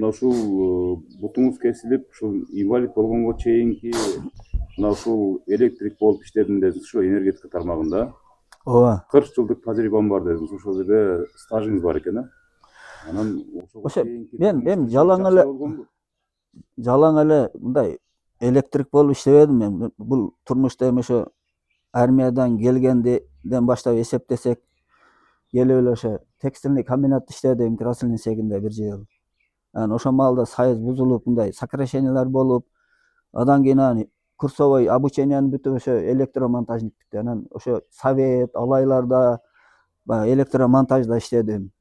ушул бутуңуз кесилип ушул инвалид болгонго чейинки мына ушул электрик болуп иштедим дедиңиз, ушу энергетика тармагында. Ооба. 40 жылдык тажрыйбам бар дедиңиз. Ошол жерде стажыңыз бар экен, а? Анан ошого чейинки мен жалаң эле мындай электрик болуп иштебедим мен. Бул турмушта эми ошо армиядан келгенден баштап эсептесек, келип эле ошо текстильный комбинатта иштедим, Красильный сегинде 1 жыл. Анан ошол маалда союз бузулуп, мындай сокращениялар болуп, андан кийин курсовой обучениени бүтүп ошо электромонтажник бүттү. Анан ошо совет алайларда баягы электромонтажда иштедим.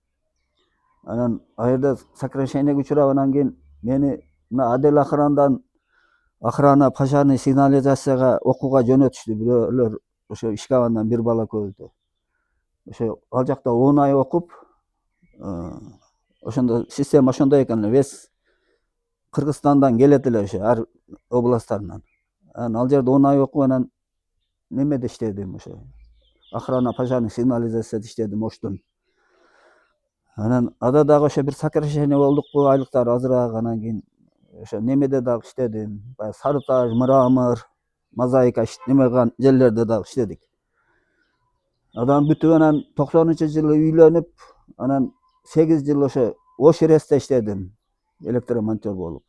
Анан ал жерде сокращениеге учурап, анан кийин мени мына отдел охрана пожарный сигнализацияга окууга жөнөтүштү. Бирөөлөр ошо ишке алгандан бир бала көбүйтүп. Ошо ал жакта 10 ай окуп, ошондо система ошондой экен эле. Вес Кыргызстандан келет эле ошо ар областтарынан. Анан ал жерде 10 ай окуп, анан немеде иштедим, ошо охрана пожарный сигнализацияда иштедим Оштун. Анан ада дагы ошо бир сокращение болдукпу, айлыктар азыраак. Анан кийин ошо немеде дагы иштедим. Баягы Сарыташ, Мрамор, Мозаика неме кылган жерлерде дагы иштедик. Адан бүтүп, анан 90-жылы үйлөнүп, анан 8 жыл ошо Ошересте иштедим, электромонтер болуп.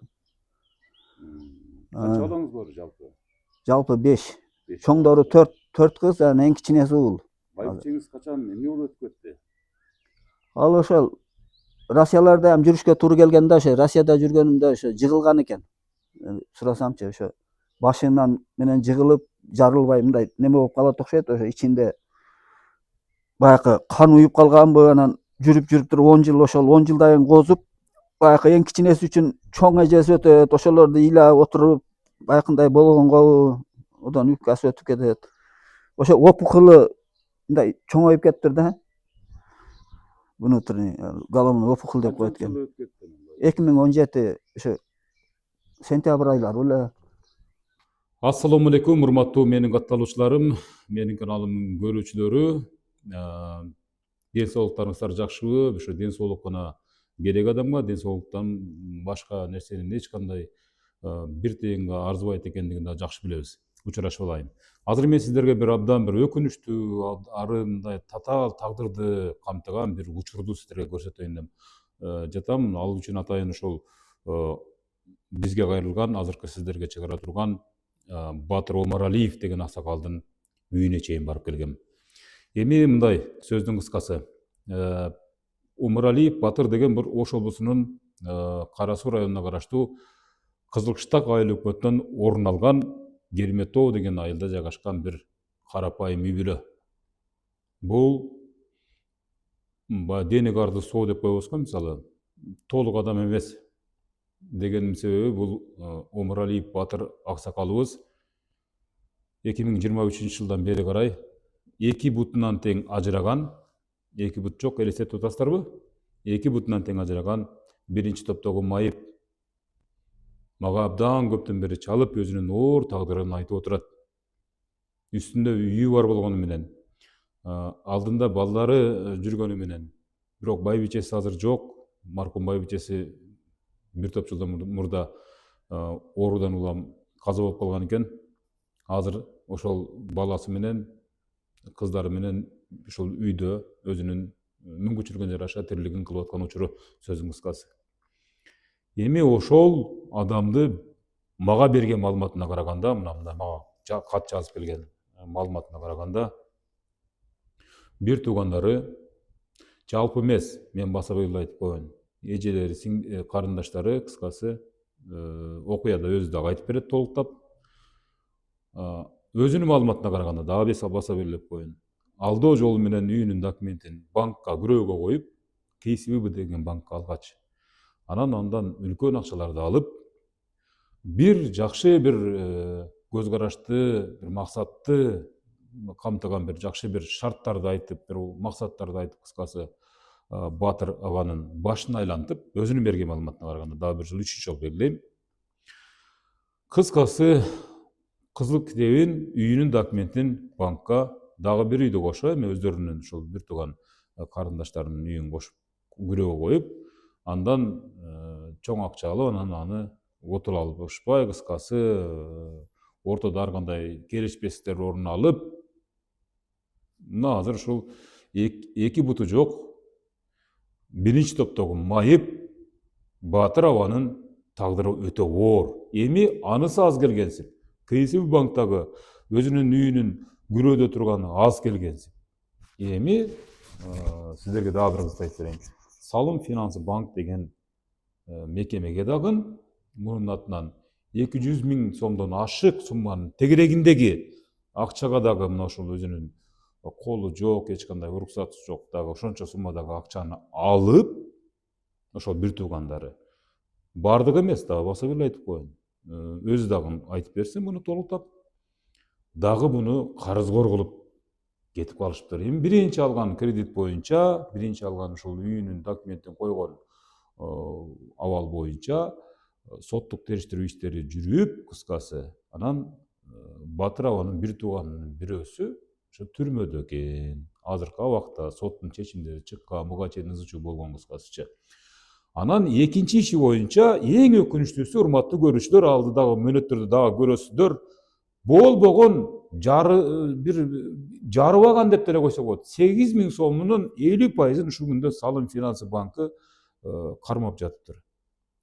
Канча балаңыз бар жалпы? Жалпы 5. Чоңдору 4 кыз, анан эң кичинеси уул. Байбичеңиз качан эмне болуп өтүп кетти? Ал ошол Россияларда ham жүрүшкө туура келгенде, ошо Россияда жүргөнүмдө ошо жыгылган экен. Сурасамчы, ошо башынан менен жыгылып, жарылбай мындай неме болуп калат окшойт, ошо ичинде баягы кан уюп калганбы. Анан жүрүп туруп 10 жыл, ошол 10 жылдан кийин козуп, баягы эң кичинеси үчүн чоң эжеси өтөт, ошолорду ыйлап отуруп, баягындай болгонгобу, одан үпкасы өтүп кетет. Ошо опухолу мындай чоңоюп кетиптир да. Внутренний головной опухоль деп коет экен. 2017 ошо сентябрь айлары эле. Ассаламу алейкум, урматтуу менин катталуучуларым, менин каналымдын көрүүчүлөрү. Ден соолуктарыңыздар жакшыбы? Ошо ден соолук гана керек адамга, ден соолуктан башка нерсенин эч кандай бир тыйынга арзыбайт экендигин да жакшы билебиз. Учурашып алайын. Азыр мен сиздерге бир абдан бир өкүнүчтүү, арындай татаал тагдырды камтыган бир учурду сиздерге көрсөтөйүн деп жатам. Ал үчүн атайын ошол бизге кайрылган, азыркы сиздерге чыгара турган Батыр Омаралиев деген аксакалдын үйүнө чейин барып келгем. Эми мындай сөздүн кыскасы. Омаралиев Батыр деген бир Ош облусунун Кара Суу районуна караштуу Кызылкыштак айыл өкмөтүнөн орун алган Керметоо деген айылда жайгашкан бир карапайым үй бүлө. Бул дени карды соо деп коебуз го, мисалы, толук адам эмес дегенин себеби бул Омаралиев Батыр аксакалыбыз 2023 жылдан бери карай 2 бутунан тең ажыраган, 2 бут жок, элестетип атасыздарбы? 2 бутунан тең ажыраган биринчи топтогу майып. Мага абдан көптөн бери чалып, өзүнүн оор тагдырын айтып отурат. Үстүндө үйү бар болгону менен, алдында балдары жүргөнү менен, бирок байбичеси азыр жок. Маркум байбичеси бир топ жылдан мурда оорудан улам каза болуп калган экен. Азыр ошол баласы менен, кыздары менен ушул үйдө өзүнүн мүмкүнчүлүгүнө жараша тирилигин кылып аткан учуру, сөзүн кыскасы. Эми ошол адамды мага берген маалыматына караганда, мына мага кат жазып келген маалыматына караганда, бир туугандары, жалпы эмес, мен баса быйыл айтып коеюн, эжелери, карындаштары, кыскасы, окуяда өзү дагы айтып берет толуктап. Өзүнүн маалыматына караганда дагы баса белгилеп коеюн. Алдоо жолу менен үйүнүн документин банкка күрөөгө коюп, КСБ деген банкка алгач, андан үлкөн акчаларды алып, бир жакшы бир көз карашты, бир максатты камтыган бир жакшы бир шарттарды айтып, бир максаттарды айтып, кыскасы, Батыр аганын башын айлантып, өзүнүн берген маалыматына караганда дагы бир жыл 3 жол белгилейм. Кыскасы, кызыл китебин, үйүнүн документин банкка, дагы бир үйдү кошо, эми өздөрүнүн ушул бир тууган карындаштарынын үйүн кошуп күрөөгө коюп, андан чоң акча алып анан аны отура алышпай, кыскасы ортодо ар кандай келишпестиктер орун алып, мына азыр ушул эки буту жок биринчи топтогу майып Батыр Абанын тагдыры өтө оор. Эми анысы аз келгенсип. КСБ банктагы өзүнүн үйүнүн күрөөдө турганы аз келгенсип. Эми сиздерге дагы бир кызды айтып берейин. Салым финансы банк деген мекемеге дагы мунун атынан 200 000 сомдон ашык сумманын тегерегиндеги акчага дагы мына ушул өзүнүн колу жок, эч кандай уруксаты жок дагы ошончо суммадагы акчаны алып, ошол бир туугандары бардыгы эмес дагы баса эле айтып коеюн. Өзү дагы айтып берсин муну толуктап. Дагы буну карызгор кылып кетип калышыптыр. Эми биринчи алган кредит боюнча, биринчи алган ушул үйүнүн документин койгон абал боюнча соттук териштирүү иштери жүрүп, кыскасы, анан Батыр Абанын бир тууганынын бирөөсү ошо түрмөдө экен. Азыркы убакта соттун чечимдери чыккан, буга чейин ызы чуу болгон, кыскасыча. Анан экинчи иши боюнча эң өкүнүчтүүсү, урматтуу көрүүчүлөр, алды дагы мөөнөттөрдү дагы көрөсүздөр, болбогон бир жарыбаган деп деле койсо болот. 8 000 сомунун 50%-ын ушул күндө Салым финансы банкы кармап жатыптыр.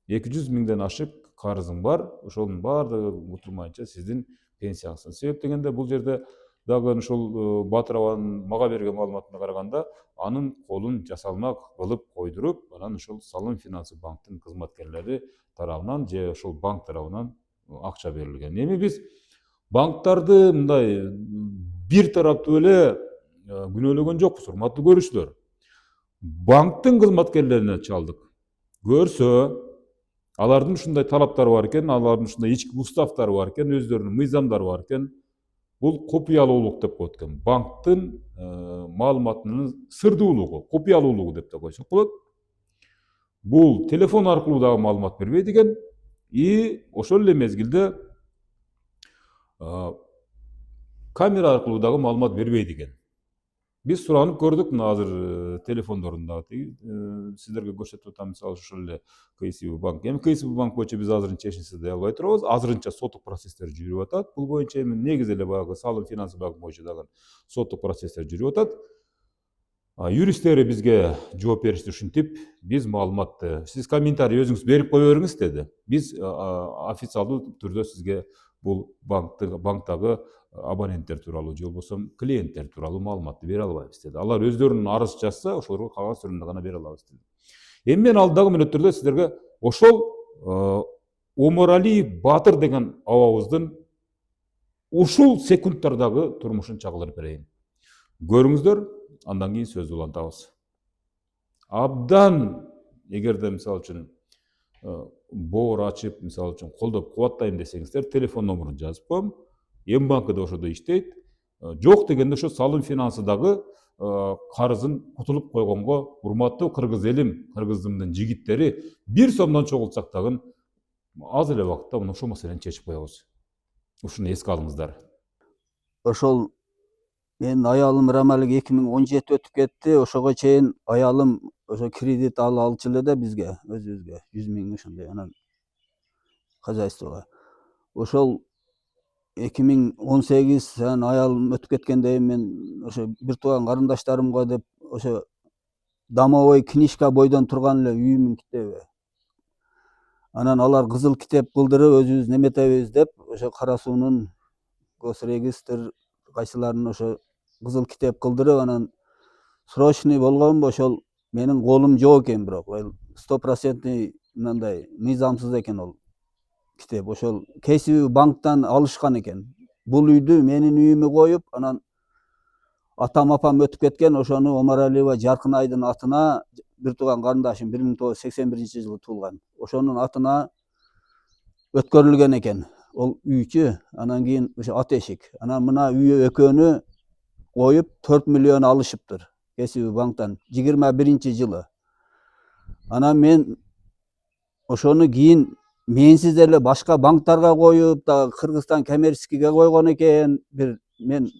200 000ден ашык карызың бар, ошонун баардыгы утурмайынча сиздин пенсияңыздан. Себеп дегенде бул жерде дагы ушул Батыр Абанын мага берген маалыматына караганда, анын колун жасалма кылып койдуруп, анан ушул Салым финансы банктын кызматкерлери тарабынан же ошол банк тарабынан акча берилген. Эми биз банктарды мындай бир тараптуу эле күнөөлөгөн жокпуз, урматтуу көрүүчүлөр. Банктын кызматкерлерине чалдык. Көрсө, алардын ушундай талаптары бар экен, алардын ушундай ички уставтары бар экен, өздөрүнүн мыйзамдары бар экен. Бул купуялуулук деп коет экен. Банктын маалыматынын сырдуулугу, купуялуулугу деп да койсок болот. Бул телефон аркылуу дагы маалымат бербейт экен. И ошол эле мезгилде камера аркылуу дагы маалымат бербейт экен. Биз суранып көрдүк, мына азыр телефондорунда сиздерге көрсөтүп атам, мисалы ошол эле КСБ банк. Эми КСБ банк боюнча биз азырынча эч нерсе дей албай турабыз. Азырынча соттук процесстер жүрүп атат. Бул боюнча эми негизи эле баягы Салым финансы банк боюнча дагы соттук процесстер жүрүп атат. Юристтери бизге жооп беришти ушинтип, биз маалыматты, сиз комментарий өзүңүз берип кое бериңиз деди. Биз официалдуу түрдө сизге бул банктагы абоненттер тууралуу же болбосо клиенттер тууралуу маалыматты бере албайбыз деди. Алар өздөрүнүн арыз жазса, ошолорго кагаз түрүндө гана бере алабыз деди. Эми мен алдагы мүнөттөрдө сиздерге ошол Омаралиев Батыр деген абабыздын ушул секундтардагы турмушун чагылдырып берейин. Көрүңүздөр, андан кийин сөздү улантабыз. Абдан эгерде мисалы үчүн боор ачып, мисалы үчүн колдоп кубаттайм десеңиздер, телефон номерун жазып коем. Эмбанкы да ошодо иштейт. Жок дегенде ошо Салым финансы дагы карызын кутулуп койгонго, урматтуу кыргыз элим, кыргыздын жигиттери, 1 сомдон чогултсак дагы аз эле убакытта мына ушул маселени чечип коебуз. Ушуну эске алыңыздар. Ошол менин аялым рамалык 2017 өтүп кетти. Ошого чейин аялым ошо кредит алчу эле да бизге, өзүбүзгө 100 000 ошондой, анан хозяйствого. Ошол 2018 аялым өтүп кеткенден мен ошо бир тууган карындаштарымга деп ошо домовой книжка бойдон турган эле үйүмдүн китеби. Анан алар кызыл китеп кылдырып өзүбүз неметебиз деп ошо Кара суунун госрегистр кайсыларын ошо кызыл китеп кылдырып, анан срочный болгонбу, ошол менин колум жок экен, бирок 100% мындай мыйзамсыз экен ол китеп. Ошол КСБ банктан алышкан экен. Бул үйдү менин үйүмө коюп, анан атам апам өтүп кеткен, ошону Омаралиева Жаркынайдын атына, бир тууган карындашым 1981-жылы туулган. Ошонун атына өткөрүлгөн экен ол үйчү. Анан кийин ошо ат эшик. Анан мына үй экөөнү коюп 4 миллион алышыптыр КСБ банктан 21-жылы. Анан мен ошону кийин менсиз эле башка банктарга коюп, да Кыргызстан коммерческийге койгон экен. Бир мен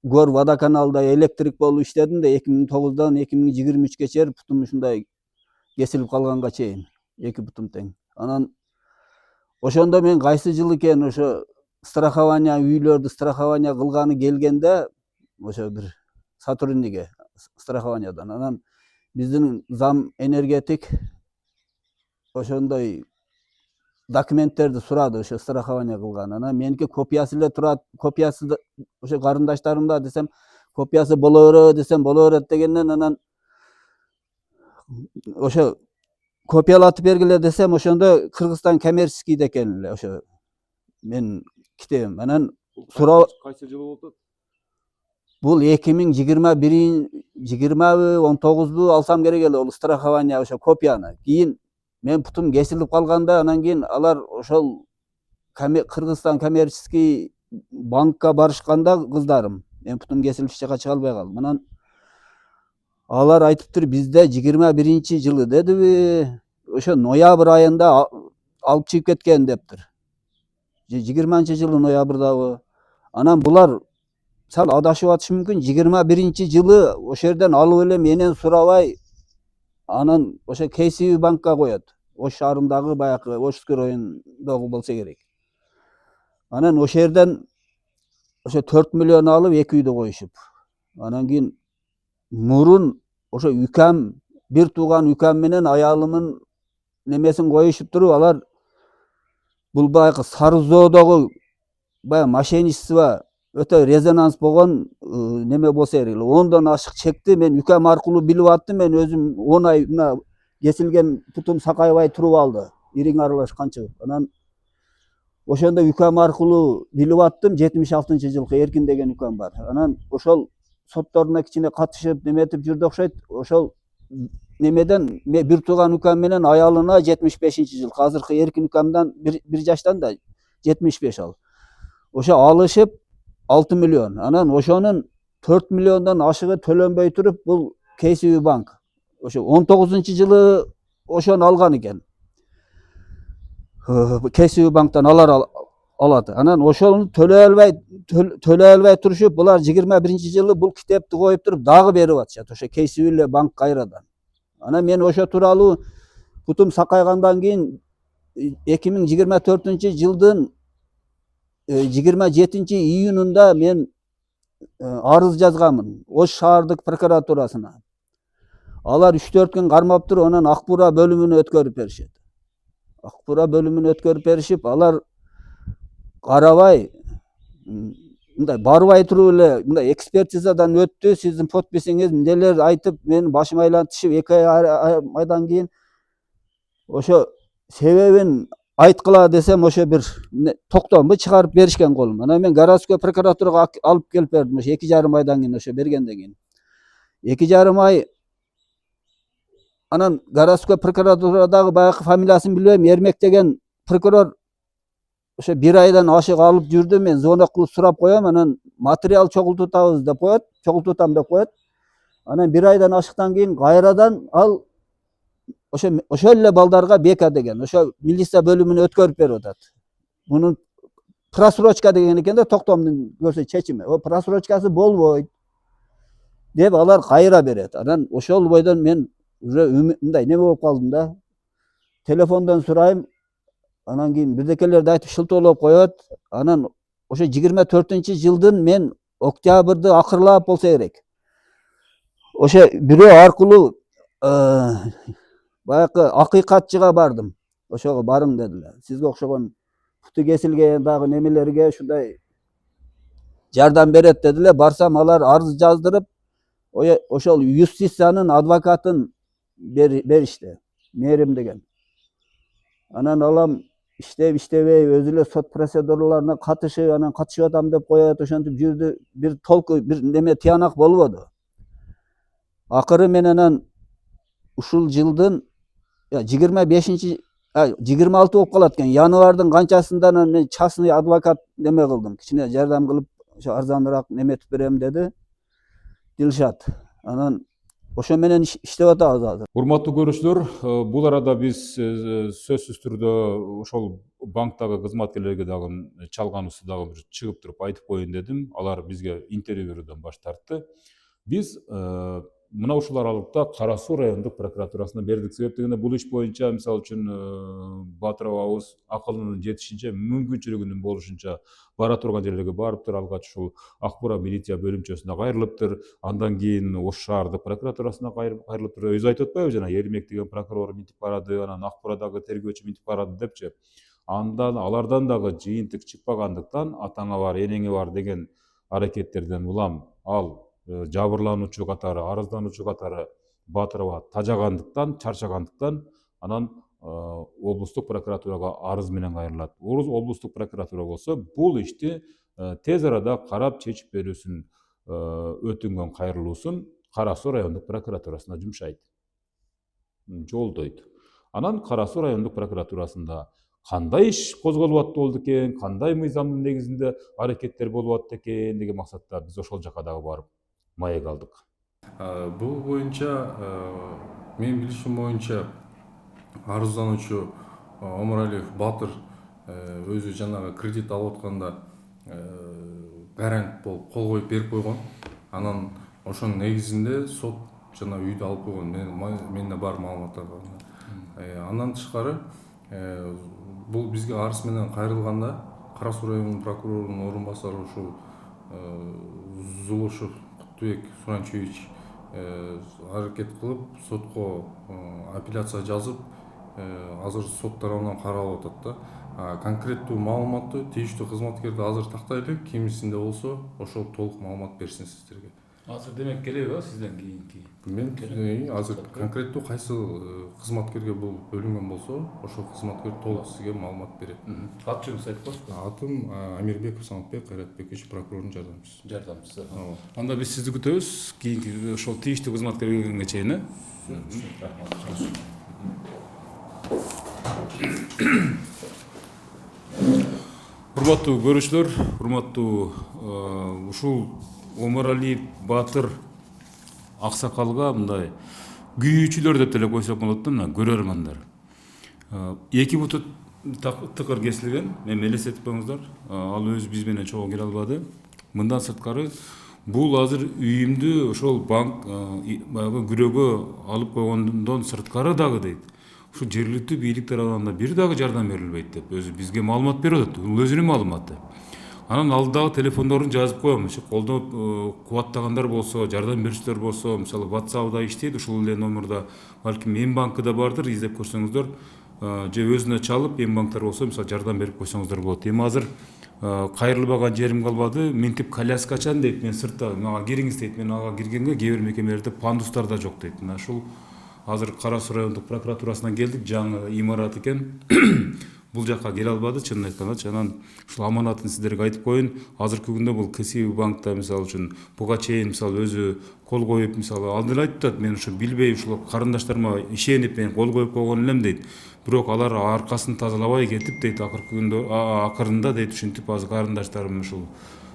Гор водоканалда электрик болуп иштедим да 2009-дан 2023-ге чейин путум ушундай кесилип калганга чейин. 2,5 Анан ошондо мен кайсы жыл экен ошо страхование үйлөрдү страхование кылганы келгенде ошо бир Сатурниге страхованиядан анан биздин зам энергетик ошондой документтерди сурады ошо страхование кылган. Анан меники копиясы эле турат, копиясы ошо карындаштарымда десем копиясы боло береби десем боло берет дегенден анан ошо копиялатып бергиле десем ошондо Кыргызстан коммерческий экен эле ошо мен китебим. Анан суроо Кайсы жылы болуп атат? бул 2020 19 алсам керек эле ол страхование ошо копияны. Кийин мен путум кесилип калганда анан кийин алар ошол Кыргызстан коммерческий банкка барышканда кыздарым мен путум кесилип эч жака чыга албай калдым. Анан алар айтыптыр бизде 21 жылы дедиби ошо ноябрь айында алып чыгып кеткен дептир. 20 жылы ноябрдабы. Анан булар сал адашып атышы мүмкүн. 21 жылы ошо жерден алып эле менен сурабай анан ошо KCB банкка коет. Ош шаарындагы баягы Ошскер районундагы болсо керек. Анан ошо жерден ошо 4 миллион алып 2 үйдү коюшуп. Анан кийин мурун ошо үкам бир тууган үкам менен аялымын немесин коюшуп туруп алар бул баягы Сарызоодогу баягы мошенничество өтө резонанс болгон неме болсо керек. 10дон ашык чекти мен үкам аркылуу билип аттым. Мен өзүм 10 ай мына кесилген путум сакайбай туруп алды. Ириң аралашкан чыгып. Анан ошондо үкам аркылуу билип аттым. 76-жылкы Эркин деген үкам бар. Анан ошол сотторуна кичине катышып неметип жүрдү окшойт. Ошол немеден бир тууган үкам менен аялына 75-жыл. Азыркы Эркин үкамдан бир жаштан да 75 ал. Ошо алышып 6 миллион. Анан ошонун 4 миллиондон ашыгы төлөнбөй туруп бул KCB банк ошо 19-жылы ошону алган экен. KCB банктан алар алат. Анан ошону төлөй албай турушуп булар 21-жылы бул китепти коюп туруп дагы берип атышат. Ошо KCB эле банк кайрадан. Анан мен ошо тууралуу путум сакайгандан кийин 2024-жылдын 27 июнунда мен арыз жазганмын Ош шаардык прокуратурасына. Алар 3-4 күн кармап туруп анан Акбура бөлүмүнө өткөрүп беришет. Акбура бөлүмүнө өткөрүп беришип, алар карабай мындай барбай туруп эле мындай экспертизадан өттү, сиздин подписиңиз эмнелер айтып, мен башым айлантышып 2 айдан кийин ошо себебин айткыла десем ошо бир токтомду чыгарып беришкен колум. Анан мен городской прокуратурага алып келип бердим. Ошо 2,5 айдан кийин ошо бергенден кийин. 2,5 ай анан городской прокуратурадагы баягы фамилиясын билбейм, Эрмек деген прокурор ошо 1 айдан ашык алып жүрдү. Мен звонок кылып сурап коем, анан материал чогултутабыз деп коет, чогултутам деп коет. Анан 1 айдан ашыктан кийин кайрадан ал ошол эле балдарга бека деген ошо милиция бөлүмүнө өткөрүп берип атат. Мунун просрочка деген экен да, токтомдун көрсө чечими. О просрочкасы болбойт деп алар кайра берет. Анан ошол бойдон мен уже мындай неме болуп калдым да. Телефондон сурайм. Анан кийин бирдекелерди айтып шылтоолоп коет. Анан ошо 24-жылдын мен октябрды акырлап болсо керек. Ошо бирөө аркылуу баягы акыйкатчыга бардым. Ошого барың дедилер. Сизге окшогон путу кесилген дагы немелерге ушундай жардам берет дедилер. Барсам алар арыз жаздырып, ошол юстициянын адвокатын беришти. Мээрим деген. Анан алам иштебей өзү эле сот процедураларына катышып, анан катышып атам деп коет, ошентип жүрдү. Бир толку бир неме тыянак болбоду. Акыры мен анан ушул жылдын 26 болуп калат экен. Январдын канчасында мен частный адвокат неме кылдым. Кичине жардам кылып, ошо арзаныраак неметип берем деди. Дилшат. Анан ошо менен иштеп атабыз азыр. Урматтуу көрүүчүлөр, бул арада биз сөзсүз түрдө ошол банктагы кызматкерлерге дагы чалганыбызды дагы бир чыгып туруп айтып коеюн дедим. Алар бизге интервью берүүдөн баш тартты. Биз мына ушул аралыкта Кара Суу райондук прокуратурасына бердик. Себеп дегенде бул иш боюнча мисалы үчүн Батыров абыз акылынын жетишинче, мүмкүнчүлүгүнүн болушунча бара турган жерлерге барыптыр. Алгач ушул Ак Бура милиция бөлүмчөсүнө кайрылыптыр. Андан кийин Ош шаардык прокуратурасына кайрылыптыр. Өзү айтып атпайбы жана Эрмек деген прокурор минтип барады, анан Ак Бурадагы тергөөчү минтип барады депчи. Андан алардан дагы жыйынтык чыкпагандыктан атаңа бар, энеңе бар деген аракеттерден улам ал жабырлануучу катары, арыздануучу катары Батырова тажагандыктан, чарчагандыктан анан облустук прокуратурага арыз менен кайрылат. Облустук прокуратура болсо бул ишти тез арада карап чечип берүүсүн өтүнгөн кайрылуусун Кара Суу райондук прокуратурасына жумшайт, жолдойт. Анан Кара Суу райондук прокуратурасында кандай иш козголуп атты болду экен, кандай мыйзамдын негизинде аракеттер болуп атты экен деген максатта биз ошол жака дагы барып маек алдык. Бул боюнча менин билишим боюнча арыздануучу Омаралиев Батыр өзү жанагы кредит алып атканда гарант болуп кол коюп берип койгон. Анан ошонун негизинде сот жана үйдү алып койгон. Менде бар маалыматтар бар. Андан тышкары бул бизге арыз менен кайрылганда Кара Суу районунун прокурорунун орун басары ушул Зулушев Куттубек Суранчевич аракет кылып сотко апелляция жазып азыр сот тарабынан каралып атат да. Конкреттүү маалыматты тийиштүү кызматкерди азыр тактайлы, кимисинде болсо ошол толук маалымат берсин сиздерге. Азыр демек келеби сизден кийинки? Мен азыр конкреттүү кайсы кызматкерге бул бөлүнгөн болсо, ошол кызматкер толук сизге маалымат берет. Атчыңыз айтып коесузбу? Атым Амирбеков Саматбек Кайратбекович, прокурордун жардамчысы. Анда биз сизди күтөбүз. Кийинки ошол тийиштүү кызматкер келгенге чейин, урматтуу көрүүчүлөр, урматтуу ушул Омаралиев Батыр аксакалга мындай күйүүчүлөр деп деле койсок болот да, мына көрөрмандар. Эки буту тыкыр кесилген, эми элестетип коюңуздар. Ал өзү биз менен чогуу келе албады. Мындан сырткары бул азыр үйүмдү ошол банк баягы күрөөгө алып койгондон сырткары дагы дейт. Ушул жергиликтүү бийлик тарабынан да бир дагы жардам берилбейт деп өзү бизге маалымат берип атат. Бул өзүнүн маалыматы. Анан алдагы телефондорун жазып коем. Колдоп кубаттагандар болсо, жардам берүүчүлөр болсо, мисалы WhatsApp'да иштейт, ушул эле номерда балким М банкыда бардыр, издеп көрсөңүздөр, же өзүнө чалып М банктар болсо, мисалы жардам берип койсоңуздар болот. Эми азыр кайрылбаган жерим калбады. Минтип коляска ачан дейт, мен сыртта, мага кириңиз дейт. Мен ага киргенге кээ бир мекемелерде пандустар да жок дейт. Мына ушул азыр Кара Суу райондук прокуратурасына келдик, жаңы имарат экен. Бул жакка келе албады, чынын айтканда. Анан ушул аманатын сиздерге айтып коеюн. Азыркы күндө бул КСИ банкта мисалы үчүн буга чейин мисалы өзү кол коюп, мисалы алдын эле айтып атат, мен ушу билбей ушул карындаштарыма ишенип мен кол коюп койгон элем дейт. Бирок алар аркасын тазалабай кетип дейт, акыркы күндө акырында дейт, ушинтип азыр карындаштарым ушул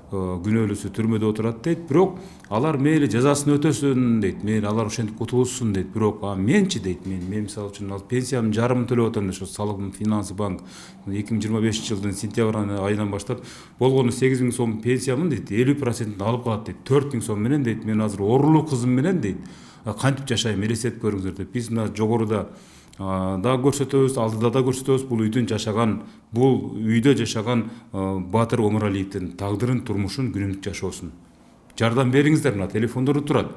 күнөөлүүсү түрмөдө отурат дейт. Бирок алар мейли жазасын өтөсүн дейт. Мейли алар ошентип кутулушсун дейт. Бирок менчи дейт, мен мисалы үчүн ал пенсиямдын жарымын төлөп атам ошо Салык Финансы банк 2025-жылдын сентябрь айынан баштап болгону 8.000 сом пенсиямын дейт, 50%-ин алып калат дейт. 4.000 сом менен дейт. Мен азыр оорулуу кызым менен дейт. Кантип жашайм, элестетип көрүңүздөр деп. Биз мына жогоруда да көрсөтөбүз, алдыда да көрсөтөбүз. Бул үйдө жашаган Батыр Омаралиевдин тагдырын, турмушун, күнүмдүк жашоосун жардам бериңиздер. Мына телефондору турат.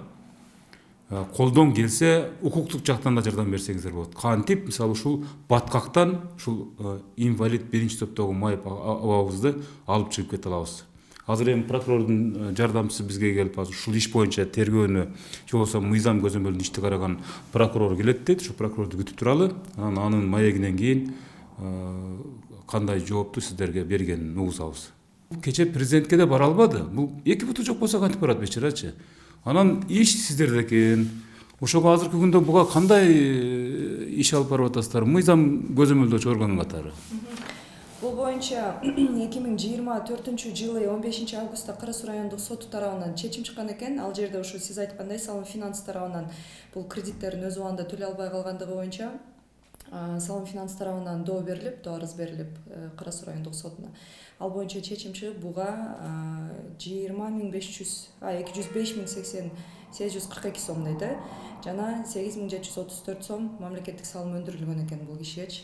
Колдон келсе укуктук жактан да жардам берсеңиздер болот. Кантип мисалы ушул баткактан ушул инвалид 1-топтогу майып абабызды алып чыгып кете алабыз. Азыр эми прокурордун жардамчысы бизге келип, ушул иш боюнча тергөөнү, же болбосо мыйзам көзөмөлүн ишти караган прокурор келет дейт. Ушул прокурорду күтүп туралы. Анын маегинен кийин кандай жоопту сиздерге бергенин угузабыз. Кече президентке да бара албады. Бул эки буту жок болсо кантип барат бечарачы. Анан иш сиздерде экен. Ошого азыркы күндө буга кандай иш алып барып атасыздар? Мыйзам көзөмөлдөөчү орган катары. Бул боюнча 2024-жылы 15 августта Кара Суу райондук соту тарабынан чечим чыккан экен. Ал жерде ушу сиз айткандай Салым Финанс тарабынан бул кредиттерин өз убагында төлөй албай калгандыгы боюнча Салым Финанс тарабынан доо берилип, доо арыз берилип Кара Суу райондук сотуна. Ал боюнча чечим чыгып, буга 205.080 842 сомдой да. Жана 8734 сом мамлекеттик салым өндүрүлгөн экен бул кишигечи.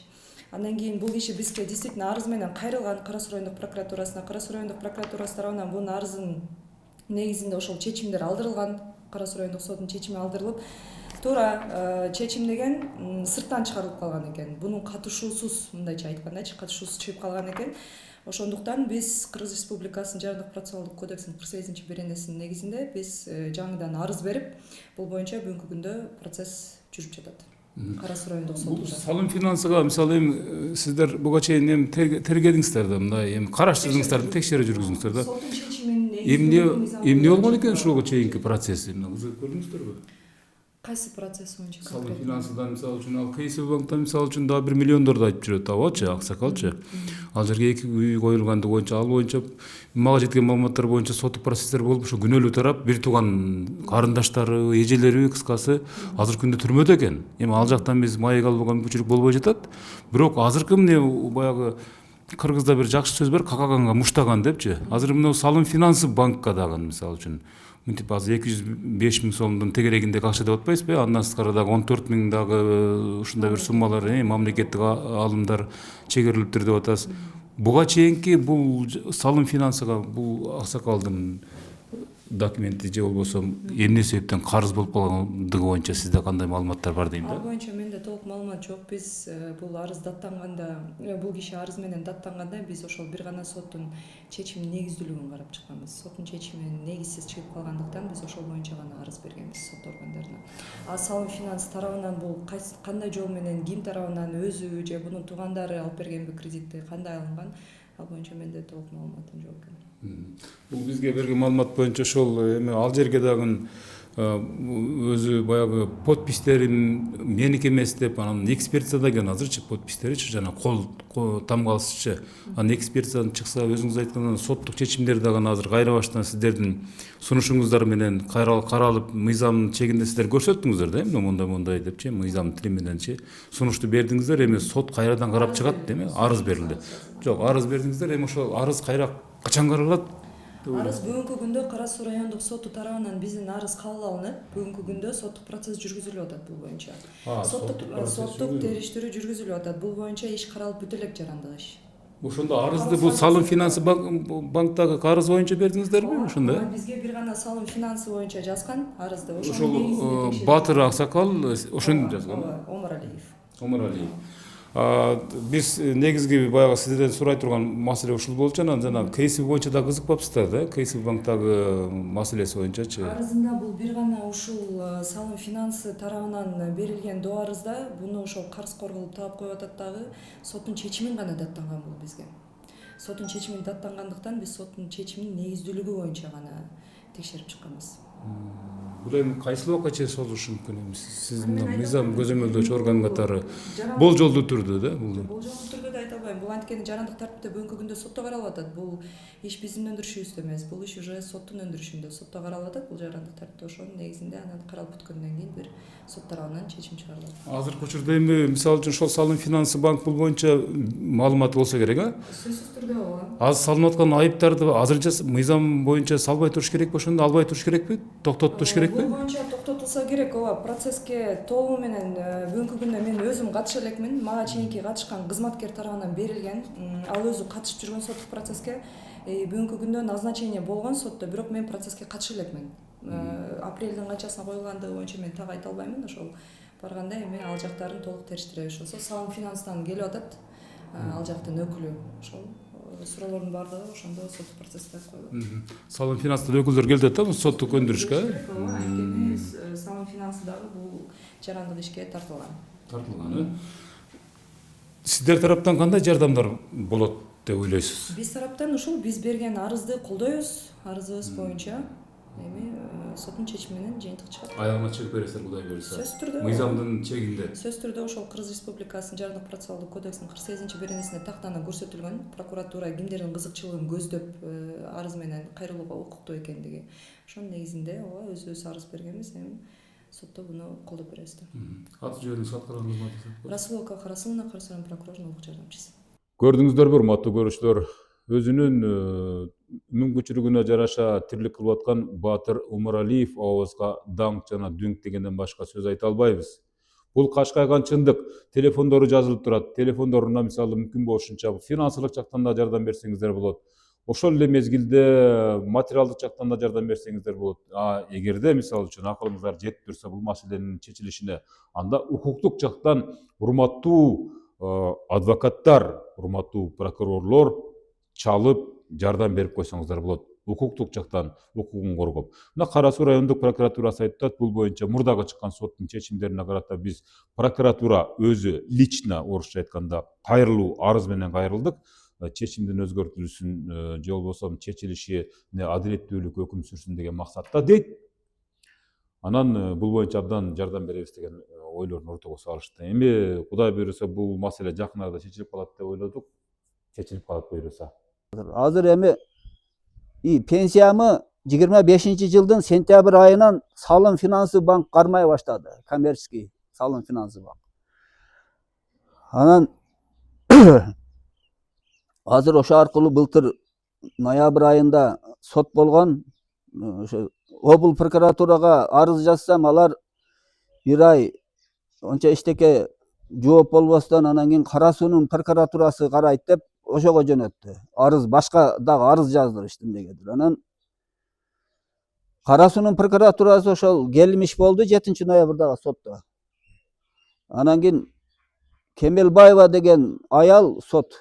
Андан кийин бул киши бизге действительно арыз менен кайрылган Кара Суу райондук прокуратурасына. Кара Суу райондук прокуратурасы тарабынан бунун арызынын негизинде ошол чечимдер алдырылган. Кара Суу райондук сотунун чечими алдырылып, туура чечим деген сырттан чыгарылып калган экен. Бунун катышуусуз, мындайча айткандачы, катышуусуз чыгып калган экен. Ошондуктан биз Кыргыз Республикасынын Жарандык процессуалдык кодексинин 48-беренесинин негизинде биз жаңыдан арыз берип, бул боюнча бүгүнкү күндө процесс жүрүп жатат. Кара Суу райондук Бул сотунда. салым финансыга мисалы эми сиздер буга чейин эми тергедиңиздер да, мындай эми караштырдыңыздар, текшерүү жүргүздүңүздөр да. Соттун чечимин Эмне болгон экен ушуга чейинки процесс? Кызык көрдүңүздөрбү? кайсы процесс боюнча Салым финансыдан мисалы үчүн ал КСБ банктан мисалы үчүн дагы 1 миллиондорду айтып жүрөт абачы, аксакалчы. Ал жерге 2 үй коюлгандыгы боюнча, ал боюнча мага жеткен маалыматтар боюнча соттук процесстер болуп, ошо күнөөлүү тарап бир тууган карындаштары, эжелери, кыскасы азыркы күндө түрмөдө экен. Эми ал жактан биз маек алууга мүмкүнчүлүк болбой жатат. Бирок азыркы эмне баягы кыргызда бир жакшы сөз бар, какаганга муштаган депчи. Азыр мына салым финансы банкка дагы мисалы үчүн мынтип азыр 205 миң сомдун тегерегиндеги акча деп атпайсызбы? Андан сырткары дагы 14 миң дагы ушундай бир суммалар, мамлекеттик алымдар чегерилиптир деп атасыз. Буга чейинки бул салым финансыга бул аксакалдын документи же болбосо эмне себептен карыз болуп калгандыгы боюнча сизде кандай маалыматтар бар дейм да? Ал боюнча менде толук маалымат жок. Биз бул арыз даттанганда, бул киши арыз менен даттанганда биз ошол бир гана соттун чечиминин негиздүүлүгүн карап чыкканбыз. Соттун чечими негизсиз чыгып калгандыктан биз ошол боюнча гана арыз бергенбиз сот органдарына. А салым финанс тарабынан бул кандай жол менен, ким тарабынан, өзү же мунун туугандары алып бергенби кредитти, кандай алынган, ал боюнча менде толук маалыматым жок экен. Бул бизге берген маалымат боюнча ошол эми ал жерге дагы өзү баягы подпистерин меники эмес деп, анан экспертизада экен азырчы подпистеричи жана кол тамгалысычы. Анан экспертизадан чыкса, өзүңүз айткандай соттук чечимдер дагы азыр кайра баштан сиздердин сунушуңуздар менен каралып, мыйзамдын чегинде сиздер көрсөттүңүздөр да, эми мондай депчи, мыйзамдын тили мененчи сунушту бердиңиздер, эми сот кайрадан карап чыгат, эми арыз берилди. Жок, арыз бердиңиздер, эми ошол арыз кайра качан каралат? Арыз бүгүнкү күндө Кара Суу райондук соту тарабынан биздин арыз кабыл алынып, бүгүнкү күндө соттук процесс жүргүзүлүп атат бул боюнча. Соттук териштирүү жүргүзүлүп атат. Бул боюнча иш каралып бүтө элек жарандык иш. Ошондо арызды бул салым финансы банктагы карыз боюнча бердиңиздерби ошондо? Бизге бир гана салым финансы боюнча жазган арызды. Ошол Батыр Аксакал ошону жазган. Омаралиев. Биз негизги баягы сиздерден сурай турган маселе ушул болчу, анан жана КСБ боюнча да кызыкпапсыздар да, КСБ банктагы маселеси боюнчачы. Арызында бул бир гана ушул салым финансы тарабынан берилген до арызда буну ошол карызкор кылып таап коюп атат дагы, соттун чечимин гана даттанган бул бизге. Соттун чечимин даттангандыктан биз соттун чечиминин негиздүүлүгү боюнча гана текшерип чыкканбыз. Бул эми кайсы убакка чейин созулушу мүмкүн эми сиздин мыйзам көзөмөлдөөчү орган катары болжолдуу түрдө да бул. Болжолдуу түрдө да айта албайм. Бул анткени жарандык тартипте бүгүнкү күндө сотто каралып атат. Бул иш биздин өндүрүшүбүздө эмес. Бул иш уже соттун өндүрүшүндө, сотто каралып атат. Бул жарандык тартипте ошонун негизинде анан каралып бүткөндөн кийин бир сот тарабынан чечим чыгарылат. Азыркы учурда эми мисалы үчүн ошол салым финансы банк бул боюнча маалыматы болсо керек, Сөзсүз түрдө ооба. Аз салынып аткан айыптарды азырынча мыйзам боюнча салбай туруш керекпи, ошондо албай туруш керекпи, токтотуп туруш керекпи? Бул боюнча токтотулса керек, ооба. Процесске толугу менен бүгүнкү күндө мен өзүм катыша элекмин. Мага чейинки катышкан кызматкер тарабынан берилген. Ал өзү катышып жүргөн соттук процесске бүгүнкү күндө назначение болгон сотто, бирок мен процесске катыша элекмин. Апрелдин канчасына коюлгандыгы боюнча мен так айта албаймын. Ошол барганда эми ал жактарын толук териштире ошосо салым финанстан келип атат. Ал жактын өкүлү ошол суроолордун баардыгы ошондо соттук процессте коюлат. Салым финанстан өкүлдөр келди да, соттук өндүрүшкө. Анткени салым финансы дагы бул жарандык ишке тартылган. Сиздер тараптан кандай жардамдар болот деп ойлойсуз? Биз тараптан ушул биз берген арызды колдойбуз, арызыбыз боюнча эми соттун чечими менен жыйынтык чыгат. Аягына чыгып бересиздер Кудай буйруса. Сөзсүз түрдө. Мыйзамдын чегинде. Сөзсүз түрдө ошол Кыргыз Республикасынын Жарандык процессуалдык кодексинин 48-беренесинде тактана көрсөтүлгөн прокуратура кимдердин кызыкчылыгын көздөп арыз менен кайрылууга укуктуу экендиги. Ошонун негизинде ооба өзүбүз арыз бергенбиз, эми сотто буну колдоп беребиз да. Аты жөнүңүз, аткарган кызматыңыз? Расулова Кара Суу райондук прокурорунун улук жардамчысы. Көрдүңүздөрбү, урматтуу көрүүчүлөр? өзүнүн мүмкүнчүлүгүнө жараша тирлик кылып аткан Батыр Умаралиев абабызга даңк жана дүңк дегенден башка сөз айта албайбыз. Бул кашкайган чындык. Телефондору жазылып турат. Телефондоруна мисалы мүмкүн болушунча финансылык жактан да жардам берсеңиздер болот. Ошол эле мезгилде материалдык жактан да жардам берсеңиздер болот. Эгерде мисалы үчүн акылыңыздар жетип турса бул маселенин чечилишине, анда укуктук жактан урматтуу адвокаттар, урматтуу прокурорлор чалып жардам берип койсоңуздар болот. Укуктук жактан укугун коргоп. Мына Кара Суу райондук прокуратурасы айтат, бул боюнча мурдагы чыккан соттун чечимдерине карата биз прокуратура өзү лично, орусча айтканда, кайрылуу арыз менен кайрылдык. Чечимдин өзгөртүлүшүн же болбосо чечилишине адилеттүүлүк өкүм сүрсүн деген максатта дейт. Анан бул боюнча абдан жардам беребиз деген ойлорун ортого салышты. Эми Кудай буйруса бул маселе жакын арада чечилип калат деп ойлодук. Чечилип калат буйруса. Азыр эми пенсиямы 25-жылдын сентябрь айынан Салым финансы банк кармай баштады. Коммерческий Салым финансы банк. Анан азыр ошо аркылуу былтыр ноябрь айында сот болгон. Ошо обл прокуратурага арыз жазсам, алар бир ай онча эчтеке жооп болбостон анан кийин Кара Суунун прокуратурасы карайт деп ошого жөнөттү. Арыз башка дагы арыз жаздырышты эмнегедир. Анан Кара Суунун прокуратурасы ошол келмиш болду 7 ноябрдагы сотто. Анан кийин Кемелбаева деген аял сот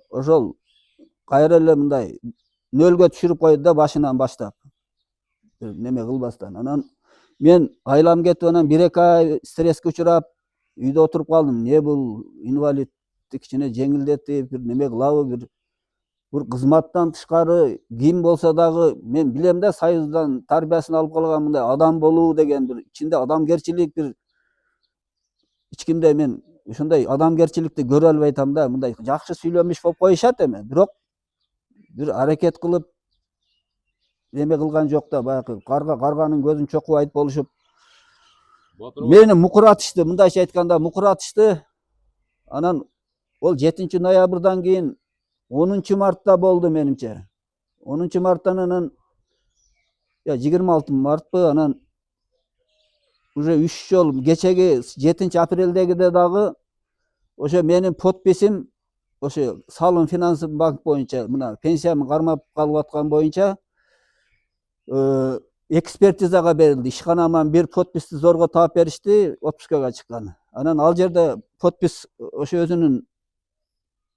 ошол кайра эле мындай нөлгө түшүрүп койду да башынан баштап. Неме кылбастан. Анан мен айлам кетип, анан 1-2 ай стресске учурап, үйдө отуруп калдым. Не бул инвалидти кичине жеңилдетип, бир неме кылабы, бир кызматтан тышкары ким болсо дагы мен билем да, Союздан тарбиясын алып калган мындай адам болуу деген бир ичинде адамгерчилик бир ичкимде мен ошондой адамгерчиликти көрө албай атам да. Мындай жакшы сүйлөмүш болуп коюшат эми, бирок бир аракет кылып неме кылган жок да, баягы карганын көзүн чокубайт болушуп. Мени мукуратышты, мындайча айтканда мукуратышты. Анан ол 7 ноябрдан кийин 10 мартта болду менимче. 10 марттан анан 26 мартпы, анан уже 3 жол кечеги 7 апрелдегиде дагы ошо менин подписим ошо Салым финансы банк боюнча мына пенсиямы кармап калып аткан боюнча экспертизага берилди. Ишканаман бир подписти зорго таап беришти, отпускага чыккан. Анан ал жерде подпис ошо өзүнүн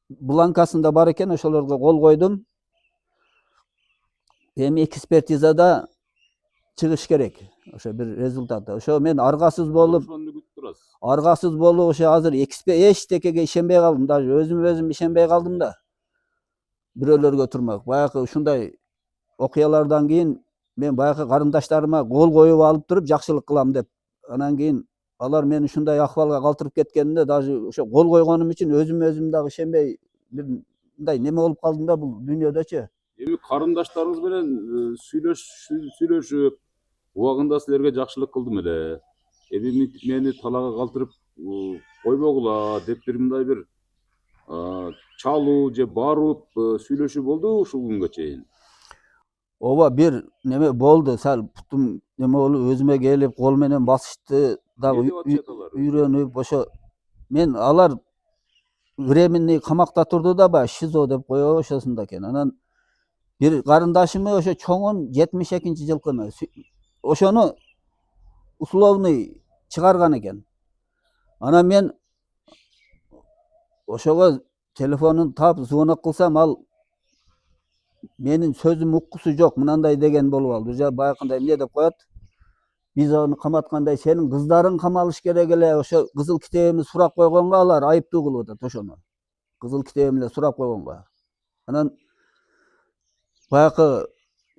бланкасында бар экен, ошолорго кол койдум. Эми экспертизада чыгыш керек. Ошо бир результат. Ошо мен аргасыз болуп ошо азыр эчтекеге ишенбей калдым, даже өзүм ишенбей калдым да. Бирөөлөргө турмак. Баягы ушундай окуялардан кийин мен баягы карындаштарыма кол коюп алып туруп жакшылык кылам деп. Анан кийин алар мени ушундай акыбалга калтырып кеткенинде даже ошо кол койгонум үчүн өзүм дагы ишенбей бир мындай неме болуп калдым да бул дүйнөдөчү. Эми карындаштарыңыз менен сүйлөшүп, убагында силерге жакшылык кылдым эле. Эми мени талаага калтырып койбогула деп бир мындай бир чалуу же барып сүйлөшүү болду ушул күнгө чейин. Ооба, бир неме болду, сал бутум неме болуп өзүмө келип кол менен басышты дагы үйрөнүп, ошо мен алар временный камакта турду да, баягы ШИЗО деп коебу ошосунда экен. Анан бир карындашымы ошо чоңун 72-жылкыны ошону условный чыгарган экен. Анан мен ошого телефонун таап звонок кылсам, ал менин сөзүм уккусу жок, мынандай деген болуп алды. Баягындай эмне деп коет? Биз аны каматкандай сенин кыздарың камалыш керек эле. Ошо кызыл китебимди сурап койгонго алар айыптуу кылып атат ошону. Кызыл китебимди сурап койгонго. Анан баягы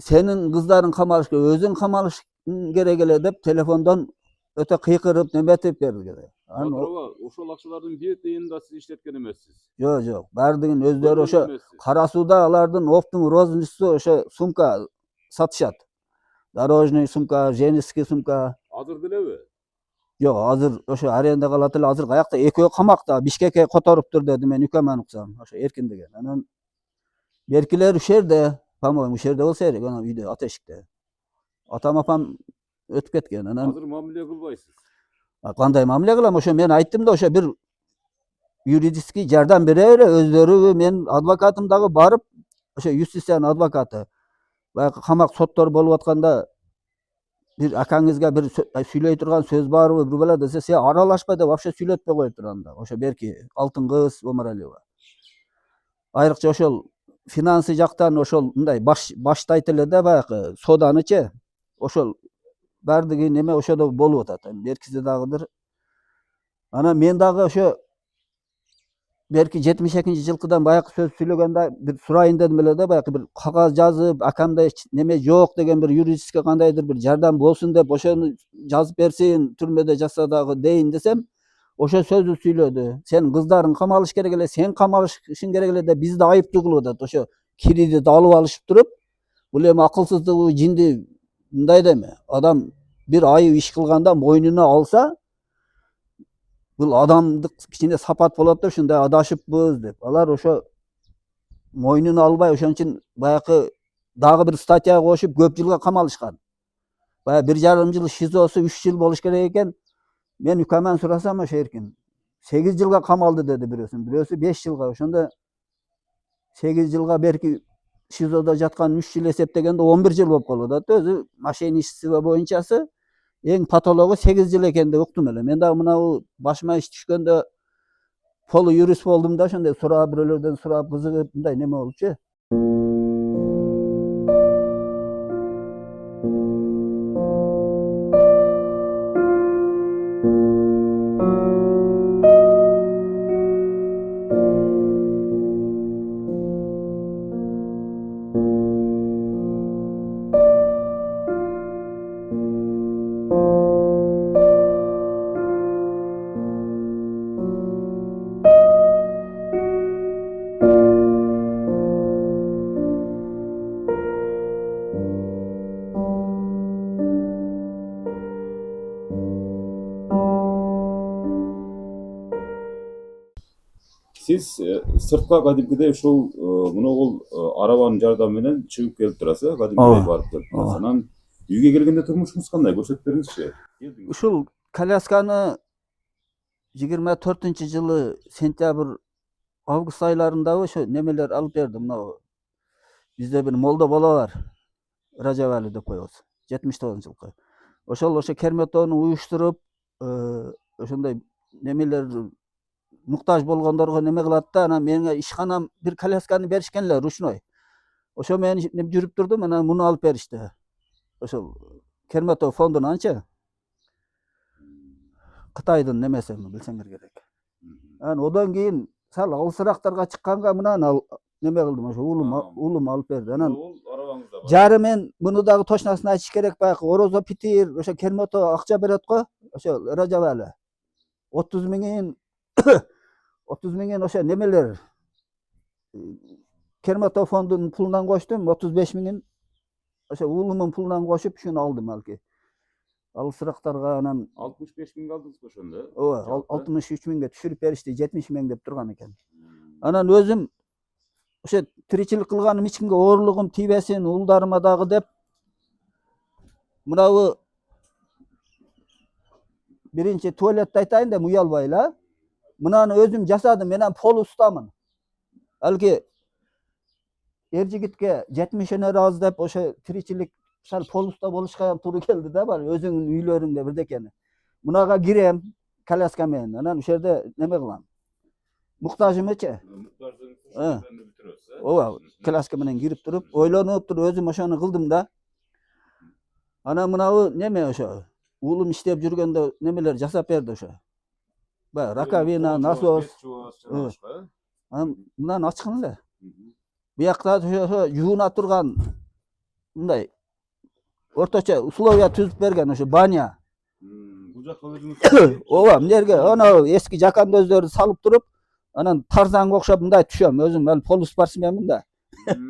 сенин кыздарың камалыш керек, өзүң камалыш керек эле деп телефондон өтө кыйкырып неметип берди. Ошол акчалардын бир тыйынын да сиз иштеткен эмессиз. Жок, баардыгын өздөрү ошо Кара Сууда алардын оптун розничтүү ошо сумка сатышат. Дорожный сумка, женский сумка. Азыр делеби? Жок, азыр ошо аренда калат эле. Азыр каякта экөө камакта, Бишкекке которуптур деди, мен үкөмөн уксам, ошо эркин деген. Анан Berkiler üşerde, pamoyum üşerde olsa gerek, ana uyda ateşikte. Atam apam ötüp ketken. Anan Азыр мамиле кылбайсыз. kандай mamile kılam, oşo men ayttım da oşo bir юридический жардам бере бере өздөрү мен адвокатым дагы барып ошо юстициянын адвокаты баягы камак соттор болуп атканда бир акаңызга бир сүйлөй турган сөз барбы бир бала десе сен аралашпа деп вообще сүйлөтпөй коюптур анда ошо берки алтын кыз Омаралиева айрыкча ошол финансы жактан ошол мындай баштайт эле да баягы соданычы ошол баардыгы неме ошодо болуп атат беркиде дагыдыр анан мен дагы ошо Belki 72. жылкыдан баягы сөз сүйлөгөндө бир сурайын дедим эле да баягы бир кагаз жазып акамда неме жок деген бир юридический кандайдыр бир жардам болсун деп ошону жазып берсин түрмөдө жатса дагы дейин десем ошо сөздү сүйлөдү сен кыздарың камалыш керек эле сен камалышың керек эле деп бизди айыптуу кылып атат ошо киридит алып алышып туруп бул эми акылсыздыгы жинди мындай да эми адам бир айып иш кылганда мойнуна алса бул адамдык кичине сапат болот деп ушундай адашыппыз деп алар ошо мойнуна албай ошон үчүн баягы дагы бир статья кошуп көп жылга камалышкан баягы 1,5 жыл шизосу 3 жыл болуш керек экен мен укаман сурасам ошо эркин 8 жылга камалды деди бирөөсү 5 жылга ошондо 8 жылга берки шизодо жаткан 3 жыл эсептегенде 11 жыл болуп калып атат өзү мошенничество боюнчасы эң патологу 8 жыл экен деп уктум эле мен дагы мынабу башыма иш түшкөндө полуюрист болдум да ошондой сурап бирөөлөрдөн сурап кызыгып мындай неме болупчу Сиз сыртка кадимкидей ушул муногул арабанын жардамы менен чыгып келип турасыз, кадимкидей барып келип турасыз. Анан үйгө келгенде турмушуңуз кандай? Көрсөтүп бериңизчи. ушул колясканы 24 жылы сентябрь август айларындабы ошо немелер алып берди мына бизде бир молдо бала бар Ражабали деп коебуз 79 жылкы ошол ошо керметоону уюштуруп ошондой немелер муктаж болгондорго неме кылат да анан менин ишканам бир колясканы беришкен эле ручной ошо менен жүрүп турдум анан муну алып беришти ошол Керметоо фондунанчы Кытайдын немеси билсеңер керек анан одон кийин сал алысырактарга чыкканга мынаны неме кылдым ошо уулум алып берди анан жары мен муну дагы точносын айтыш керек баягы орозо питир ошо Керметоо акча берет го ошо Ражабали 30 миңин 30 миңин ошо немелер Керметоо фондунун пулунан коштум 35 миңин ошо уулумдун пулунан кошуп ушуну алдым алки алысырактарга анан 65 миңге алдыңызбы ошондо? ооба 63 миңге түшүрүп беришти 70 миң деп турган экен анан өзүм ошо тиричилик кылганым эч кимге оорулугум тийбесин уулдарыма дагы деп мынабу биринчи туалетти айтайын деп уялбай эле мынаны өзүм жасадым мен пол устамын алки эр жигитке 70 өнөр аз деп ошо тиричилик сал пол уста болушка туура келди да бар өзүңүн үйлөрүңдө бирдекени мунага кирем коляска менен анан ошол жерде неме кылам муктажымычы ооба коляска менен кирип туруп ойлонуп туруп өзүм ошону кылдым да анан мынабу неме ошо уулум иштеп жүргөндө немелер жасап берди ошо баягы раковина насос анан мынаны ачкын эле биякта ошо жууна турган мындай орточо условия түзүп берген ошо баня Бул жакка өзүңүз ооба мына жерге анау эски жакандөздөрдү салып туруп анан тарзанга окшоп мындай түшөм өзүм ал полуспортсменмин да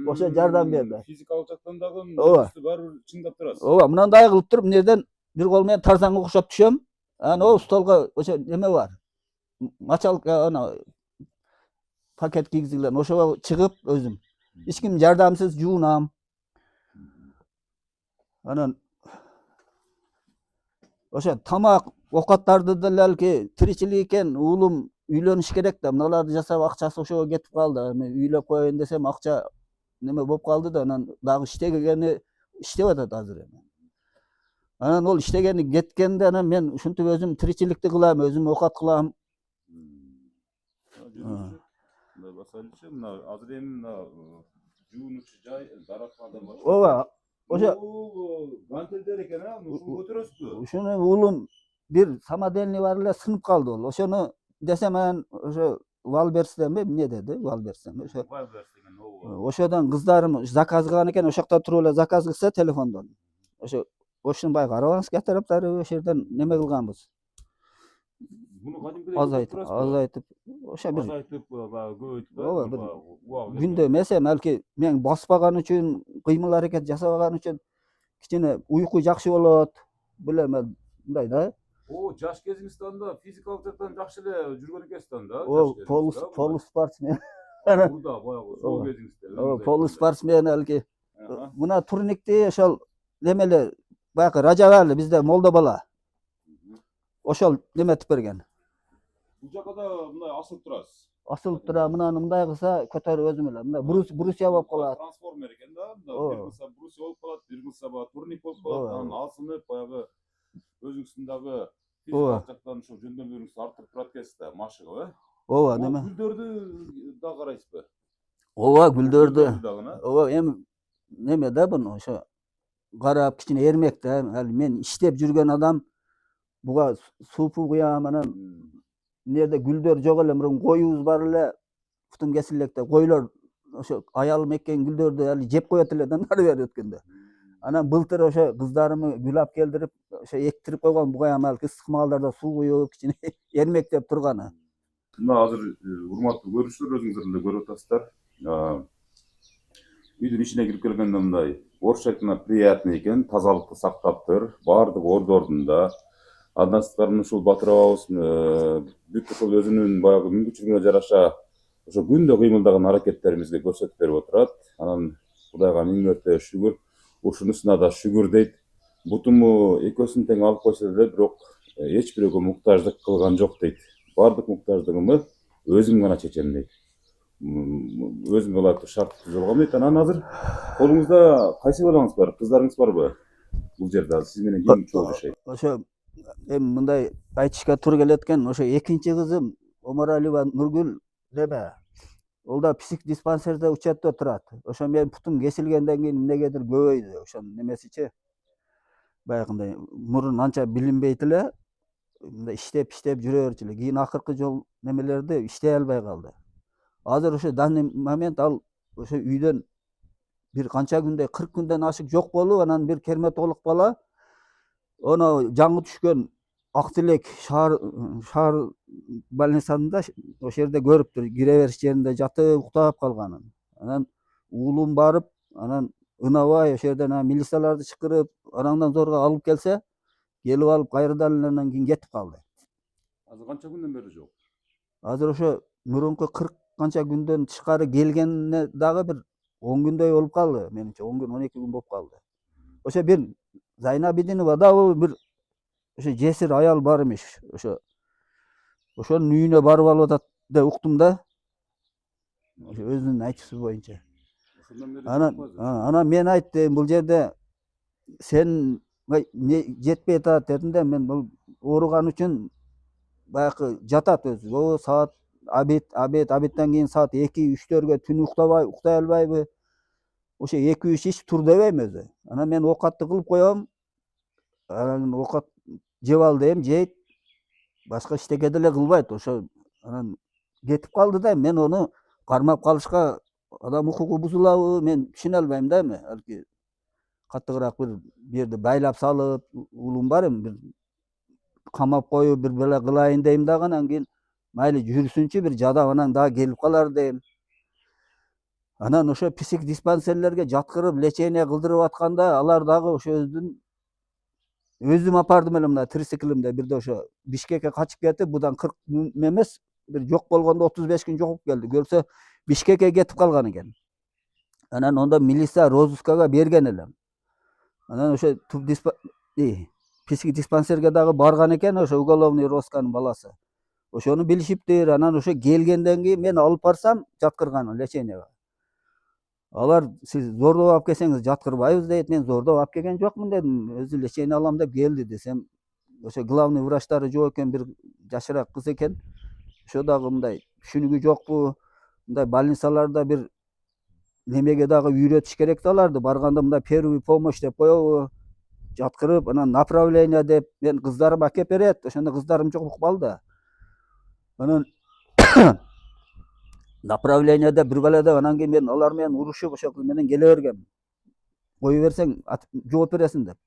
ошо жардам берди физикалык жактан дагы ооба баары бир чыңдап турасыз. ооба мындай кылып туруп мына жерден бир кол менен тарзанга окшоп түшөм анан о столго ошо неме бар мочалка ана пакет кийгизилген ошого чыгып өзүм Hiç kim yardımsız juunam. Anan oşa tamak ovkattарды delki tirikçilik eken uulum üyleniş gerek da mınalardı jasap akçası oşo ketip kaldı. Men üylep koyayın desem akça neme bolup kaldı da anan dagı iştegeni iştep atat azыр endi. Anan ol iştegeni ketkende anan men ушинтип өзүм tirikçilikti кылам, өзүм овкат кылам. Мындай басалычы мына азыр эми мына жуунучу жай дарактардан башка. Ооба, ошо гантелдер экен а, ушуну көтөрөсүзбү? ушуну уулум бир самодельный бар эле сынып калды ол. Ошону десем анан ошо вал берсемби эмне деди, вал берсемби ошо. Вайберс деген ооба. Ошодон кыздарым заказ кылган экен, ошол жакта туруп эле заказ кылса телефондон. Ошо ошунбай карабаңыз кетириптир ошол жерден неме кылганбыз. Буну кадимкидей Азайтып, ошо бир азайтып, баягы көбөйтүп, ооба бир убагы күндө эмесе балки мен баспаган үчүн, кыймыл аракет жасабаган үчүн кичине уйку жакшы болот. Билем мындай да. О, жаш кезиңизден да физикалык жактан жакшы эле жүргөн экенсиз да. О, полуспортсмен. Бурда баягы сол кезиңизде. О, полуспортсмен алки. Мына турникти ошол немеле баягы Ражабали бизде молдо бала. Ошол неметип берген. Бул жакка да мындай асылып турасыз. Асылып тура мынаны мындай кылса көтөрүп өзүм эле. Мындай брусья болуп калат. Трансформер экен да. Бир кылса брусья болуп калат, бир кылса баягы турник болуп калат. Анан асынып баягы өзүңүздүндагы физикалык жактан ушул жөндөмдөрүңүздү арттырып турат экенсиз да, машыгып, э? Ооба, неме? Гүлдөрдү да карайсызбы? Ооба, гүлдөрдү. Ооба, эми неме да буну ошо карап кичине эрмек да. Ал мен иштеп жүргөн адам буга супу куям, анан эмнеде гүлдөр жок эле, мурун коюбуз бар эле, бутум кесил электе койлор ошо аялым эккен гүлдөрдү али жеп коет эле да нары бери өткөндө. Анан былтыр ошо кыздарымы гүл алып келдирип, ошо эктирип койгон бугайам алки ысык маалдарда суу куюп, кичине эрмектеп турганы. Мына азыр урматтуу көрүүчүлөр, өзүңүздөр эле көрүп атасыздар. Үйдүн ичине кирип келгенде мындай орусча айтканда приятный экен, тазалыкты сактаптыр, баардык ордордунда. Андан сырткары ушул Батыр абабыз бүт ушул өзүнүн баягы мүмкүнчүлүгүнө жараша ошо күндө кыймылдаган аракеттерибизди көрсөтүп берип отурат. Анан Кудайга миң мәртебе шүгүр, ушунусуна да шүгүр дейт. Бутуму экөөсүн тең алып койсо деле, бирок эч бирөөгө муктаждык кылган жок дейт. Баардык муктаждыгымды өзүм гана чечем дейт. Өзүм ылайыктуу шарт түзүп дейт. Анан азыр колуңузда кайсы балаңыз бар? Кыздарыңыз барбы? Бул жерде сиз менен ким чогуу жашайт? Ошо эми мындай айтышка туура келет экен. Ошо экинчи кызым Омаралиева Нургүл деме. Ол да псих диспансерде учетте турат. Ошо мен путум кесилгенден кийин эмнегедир көбөйдү. Ошонун немесичи баягындай мурун анча билинбейт эле. Мындай иштеп жүрө берчү эле. Кийин акыркы жол немелерди иштей албай калды. Азыр ошо данный момент ал ошо үйдөн бир канча күндөй 40 күндөн ашык жок болуп, анан бир керметолук бала оны жаңы түшкөн Актилек шаар больницасында ошол жерде көрүптүр, кире бериш жеринде жатып уктап калганын. Анан уулум барып, анан ынабай ошол жерден милицияларды чакырып, анаңдан зорго алып келсе, келип алып кайрадан эле андан кийин кетип калды. Азыр канча күндөн бери жок? Азыр ошо мурунку 40 канча күндөн тышкары келгенине дагы бир 10 күндөй болуп калды, менимче 10 күн, 12 күн болуп калды. Ошо бир Зайнабидинова дагы бир ошо жесир аял бар эмиш. Ошонун үйүнө барып алып атат деп уктум да. Ошо өзүнүн айтуусу боюнча. Анан мен айттым, бул жерде сен жетпей атат дедим да, мен бул ооруган үчүн баягы жатат өзү. Саат абиттен кийин саат 2-3-төргө түн уктай албайбы? Ошо 2-3 ич тур дебейм өзү. Анан мен оокатты кылып коем. Анан оокат жеп ал дейм, жейт. Башка иштеке деле кылбайт. Ошо анан кетип калды да, мен ону кармап калышка адам укугу бузулабы, мен түшүнө албайм да эми. Алки каттыгыраак бир жерде байлап салып, уулум бар эми, бир камап коюп, бир беле кылайын дейм дагы, анан кийин майли жүрсүнчү, бир жадап анан дагы келип калар дейм. Анан ошо псих диспансерлерге жаткырып, лечение кылдырып атканда, алар дагы ошо өзүм апардым эле мына трициклимде, бирде ошо Бишкекке качып кетип, будан 40 күн эмес, бир жок болгондо 35 күн жогуп келди. Көрсө Бишкекке кетип калган экен. Анан онда милиция розыскага берген элем. Анан ошо психик диспансерге дагы барган экен ошо уголовный розысканын баласы. Ошону билишиптир. Анан ошо келгенден кийин мен алып барсам жаткырган леченияга. Алар сиз зордоп алып келсеңиз жаткырбайбыз дейт. Мен зордоп алып келген жокмун дедим. Өзү лечение алам деп келди десем, ошо главный врачтары жок экен, бир жашыраак кыз экен. Ошо дагы мындай түшүнүгү жокпу, мындай больницаларда бир немеге дагы үйрөтүш керек да аларды. Барганда мындай первый помощь деп коебу, жаткырып, анан направление деп мен кыздарым акеп берет. Ошондо кыздарым жок укпалды. Анан направление деп бир бала деп, анан кийин мен алар менен урушуп ошол кыз менен келе бергем. Кое берсең жооп бересиң деп.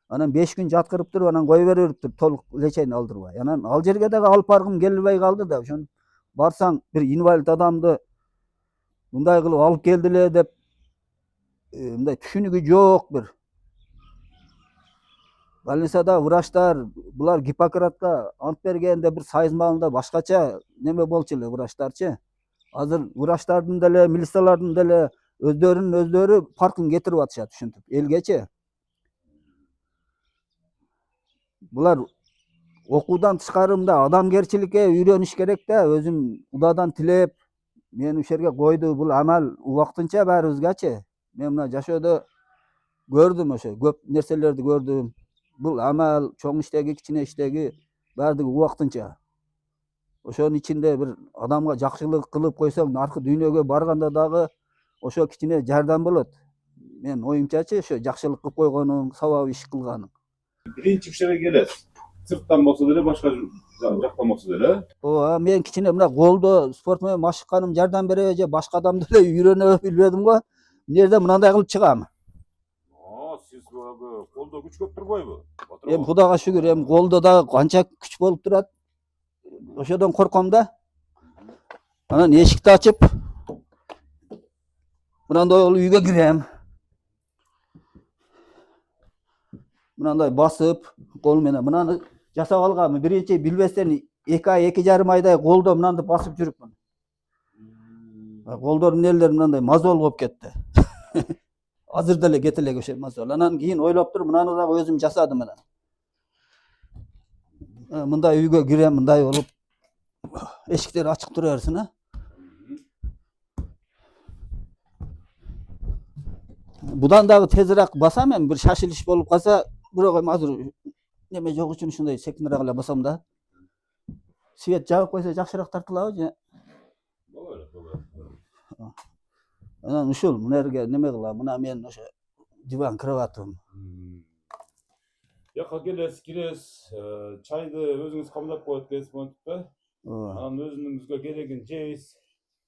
Анан 5 күн жаткырып туруп, анан кое бериптир, толук лечение алдырбай. Анан ал жерге дагы алып баргым келбей калды да, ошон барсаң бир инвалид адамды мындай кылып алып келди эле деп, мындай түшүнүгү жок бир. Больницадагы врачтар булар Гиппократка ант бергенде бир сайыз маалында башкача неме болчу эле врачтарчы. Азыр врачтардын деле, милициялардын деле өздөрүнүн өздөрү паркын кетирип атышат ушинтип элгечи. Булар окуудан тышкары мындай адамгерчиликке үйрөнүш керек да, өзүм Кудайдан тилеп, мени ушул жерге койду. Бул амал убактынча баарыбызгачы. Мен мына жашоодо көрдүм, ошо көп нерселерди көрдүм. Бул амал, чоң иштеги, кичине иштеги баардыгы убактынча. Ошонун ичинде бир адамга жакшылык кылып койсоң, аркы дүйнөгө барганда дагы ошо кичине жардам болот. Мен оюмчачы ошо жакшылык кылып койгонуң, сабап иш кылганың. Биринчи кишиге келесиз. Сырттан болсо деле, башка жактан болсо деле. Ооба, мен кичине мына колдо спорт менен машыкканым жардам береби же башка адамды эле үйрөнөбү билбедим го. Мына жерде мындай кылып чыгам. Сиз колдо күч көп турбойбу? Эми Кудайга шүгүр, эми колдо дагы канча күч болуп турат. Ошодон корком да. Анан эшикти ачып, мындай кылып үйгө кирем. Мындай басып, кол менен мынаны жасап алганмын. Биринчи билбестен 2 ай, 2,5 айдай колдо мынанды басып жүрүпмүн. Колдор эмнелер мындай мазол болуп кетти. Азыр деле кете элек ошо мазол. Анан кийин ойлоп туруп мынаны дагы өзүм жасадым менен. Мындай үйгө кирем, мындай болуп эшиктер ачык тура берсин, а. Будан дагы тезирээк басам, эми бир шашылыш болуп калса, бирок эми азыр неме жок үчүн ушундай секинираак эле басам да. Свет жабып койсо жакшыраак тартылабы же? Болот. Анан ушул мына жерге неме кылам. Мына мен ошо диван кроватым. Жакка келесиз, киресиз, чайды өзүңүз камдап коет келесиз монтипте. Анан өзүңүзгө керегин жейсиз.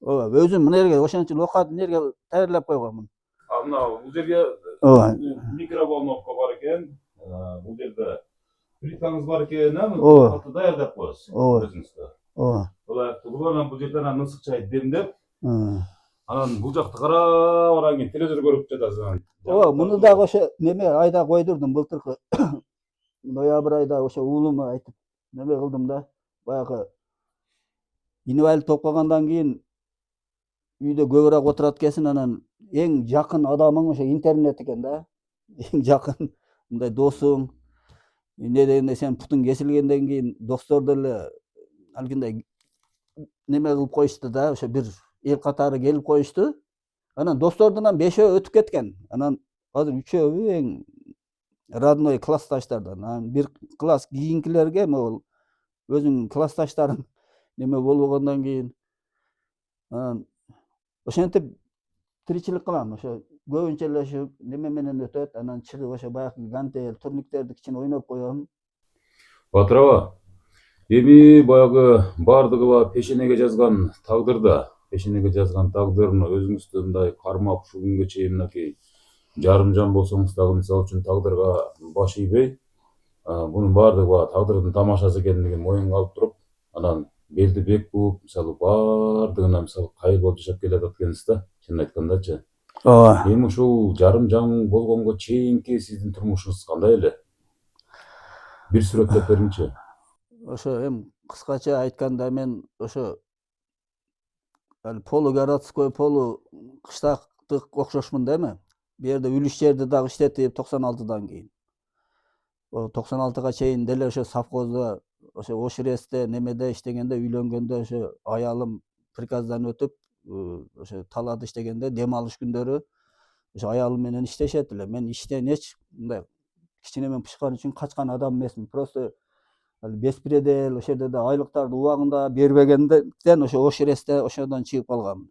Ооба, өзүм мына жерге ошентип оокат мына жерге даярдап койгонмун. Мына бул жерге Ооба. микроволновка бар экен. Бул жерде плитаңыз бар экен, Ооба. аны даярдап коесуз өзүңүзгө. Ооба. Бул жерден ысык чай демдеп, анан бул жакты карап, анан кийин телевизор көрүп жатасыз. Ооба, муну дагы ошо неме айда койдурдум былтыркы. Ноябрь айда ошо уулума айтып неме кылдым да. Баягы инвалид болуп калгандан кийин үйдө көбүрөөк отурат экенсиң, анан эң жакын адамың ошо интернет экен да. Эң жакын мындай досуң. Эмне дегенде сен путуң кесилгенден кийин достор деле алгындай неме кылып коюшту да, ошо бир эл катары келип коюшту. Анан достордун 5өө өтүп кеткен. Анан азыр 3өө эң родной классташтардан. Анан бир класс кийинкилерге могул өзүңүн классташтарың неме болбогондон кийин анан ошентип тиричилик кылам. Ошо көбүнчө эле ошо неме менен өтөт. Анан чыгып ошо баягы гантель, турниктерди кичине ойноп коем. Батырова, эми баягы баардыгыла пешенеге жазган тагдырда, пешенеге жазган тагдырын өзүңүздү мындай кармап ушул күнгө чейин мынакей жарым жан болсоңуз дагы мисалы үчүн тагдырга баш ийбей, бунун баардыгы тагдырдын тамашасы экендигин моюнга алып туруп, анан белди бек бууп, мисалы баардыгына мисалы кайыр болуп жашап келатат экенсиз да, чынын айткандачы. Ооба. Эми ушул жарым жан болгонго чейинки сиздин турмушуңуз кандай эле? Бир сүрөттөп бериңчи. Ошо эми кыскача айтканда мен ошо полугородской, полу кыштак окшошмун да эми. Бу жерде үлүш жерди дагы иштетип 96-дан кийин. O 96-га чейин деле ошо совхозда, ошо Оширесте, немеде иштегенде, үйлөнгөндө ошо аялым приказдан өтүп, ошо талаада иштегенде дем алыш күндөрү ошо аялым менен иштешет эле. Мен иштен эч мындай кичинемен пышкан үчүн качкан адам эмесмин. Просто беспредел ошол жерде да айлыктарды убагында бербегенден ошо Оширесте ошодон чыгып калганмын.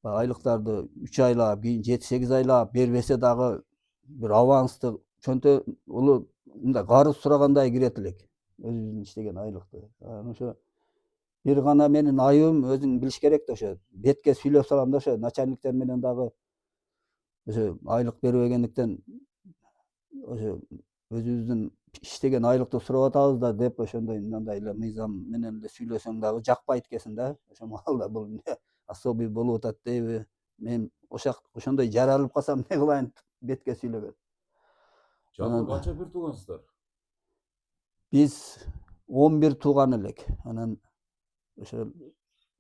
Айлыктарды 3 айлап, кийин 7-8 айлап бербесе дагы бир авансты чөнтө улуу мындай карыз сурагандай кирет элек. Өзүбүздүн иштеген айлыкты. Ошо бир гана менин айыбым, өзүң билиш керек да, ошо бетке сүйлөп салам да, ошо начальниктер менен дагы ошо айлык бербегендиктен ошо өзүбүздүн иштеген айлыкты сурап атабыз да деп ошондой мындай эле мыйзам менен эле сүйлөсөң дагы жакпайт экенсиң да. Ошо маалда бул особый болуп атат дейби. Мен ошондой жаралып калсам эмне кылайын бетке сүйлөгөн. Жалпы канча бир туугансыздар? Биз 11 тууган элек. Анан ошо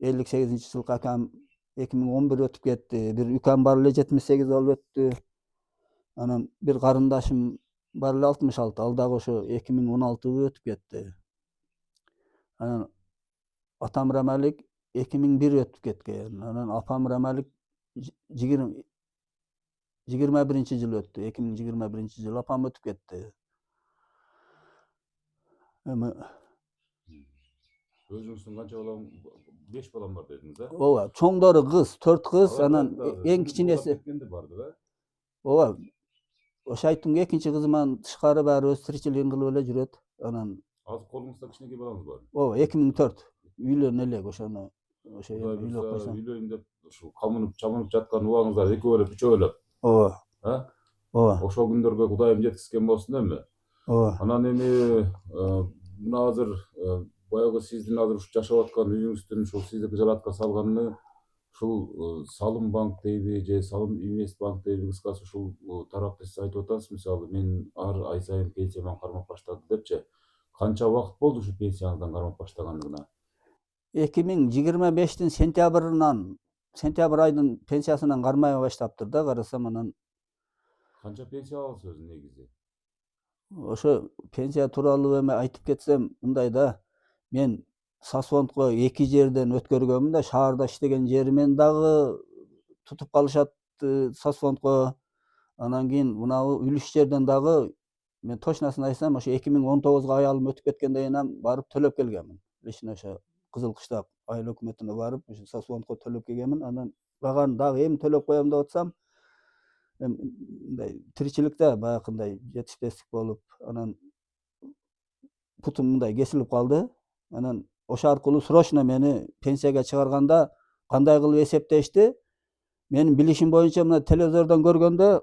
58-жылкы акам 2011 өтүп кетти. Бир үкам бар эле 78 алып өттү. Анан бир карындашым бар эле 66, ал дагы ошо 2016 өтүп кетти. Анан атам Рамалик 2001 өтүп кеткен. Анан апам Рамалик 21-жылы өттү. 2021-жылы апам өтүп кетти. Эми Өзүңүздүн канча балаң? 5 балам бар дедиңиз да? ооба, чоңдору кыз, 4 кыз, анан эң кичинеси кеткенде барды да? ооба. Ошо айттым, экинчи кызыман тышкары баары өз тиричилигин кылып эле жүрөт. Анан Азыр колуңузда кичинекей балаңыз бар. ооба, 2004 үйлөнө элек ошону ошо Кудай үйлөп буйрса койсом. үйлөйүн деп ушул камынып чамынып жаткан убагыңыздар экөөлөп, үчөөлөп, Ооба, а? ооба, Ошол күндөргө Кудайым жеткизген болсун эми. ооба. Анан эми мына азыр баягы сиздин азыр ушу жашап аткан үйүңүздүн ушул сизди жараткан салганына ушул салым банк дейби же салым инвест банк дейби, кыскасы ушул тарапты сиз айтып атасыз, мисалы мен ар ай сайын пенсияман кармап баштады депчи. Канча убакыт болду ушу пенсияңыздан кармап баштаганына? 2025-тин сентябрь айдын пенсиясынан кармай баштаптыр да, карасам. Анан Канча пенсия аласыз өзү негизи? ошо пенсия тууралуу эми айтып кетсем мындай да, мен Сосфондко 2 жерден өткөргөнмүн да, шаарда иштеген жеримен дагы тутуп калышат Сосфондко. Анан кийин мынабу үлүш жерден дагы мен точносын айтсам ошо 2019-га аялым өтүп кеткенден кийин барып төлөп келгенмин. Лично ошо Кызыл Кыштак айыл өкмөтүнө барып ошо Сосфондко төлөп келгенмин. Анан баганы дагы эми төлөп коем деп атсам, мындай тиричиликте баягындай жетишпестик болуп, анан путум мындай кесилип калды. Анан ошо аркылуу срочно мени пенсияга чыгарганда кандай кылып эсептешти? Менин билишим боюнча мына телевизордон көргөндө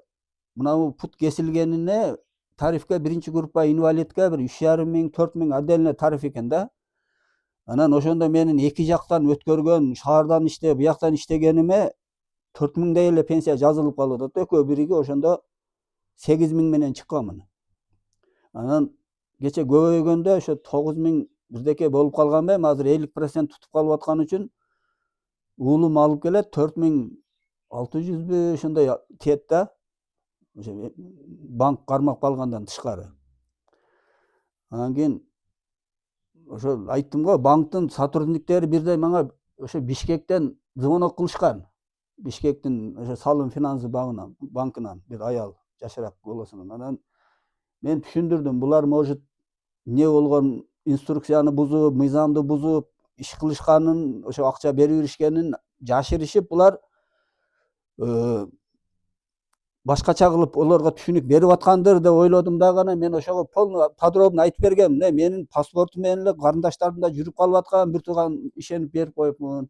мынабу пут кесилгенине тарифке биринчи группа инвалидке бир 3,5 миң, 4 миң отдельно тариф экен да. Анан ошондо менин эки жактан өткөргөн, шаардан иштеп, бияктан иштегениме 4 миңдей эле пенсия жазылып калып атат. Экөө бириги ошондо 8 миң менен чыкканмын. Анан кече көбөйгөндө ошо 9 миң бирдеке болуп калганмы, эми азыр 50% тутуп калып аткан үчүн уулум алып келет, 4600бү ошондой тиет да. Ошо банк кармап калгандан тышкары. Анан кийин ошо айттым го, банктын сотрудниктери бирдей мага ошо Бишкектен звонок кылышкан. Бишкектин ошо салым финансы банкынан бир аял жашыраак болосунан. Анан мен түшүндүрдүм, булар может эмне болгон, инструкцияны бузуп, мыйзамды бузуп иш кылышканын, ошо акча берип беришкенин жашырышып, булар башкача кылып олорго түшүнүк берип аткандыр деп ойлодум дагы. Анан мен ошого полный подробно айтып бергем. Менин паспортум менен эле карындаштарым да жүрүп калып аткан, бир тууган ишенип берип коюпмун.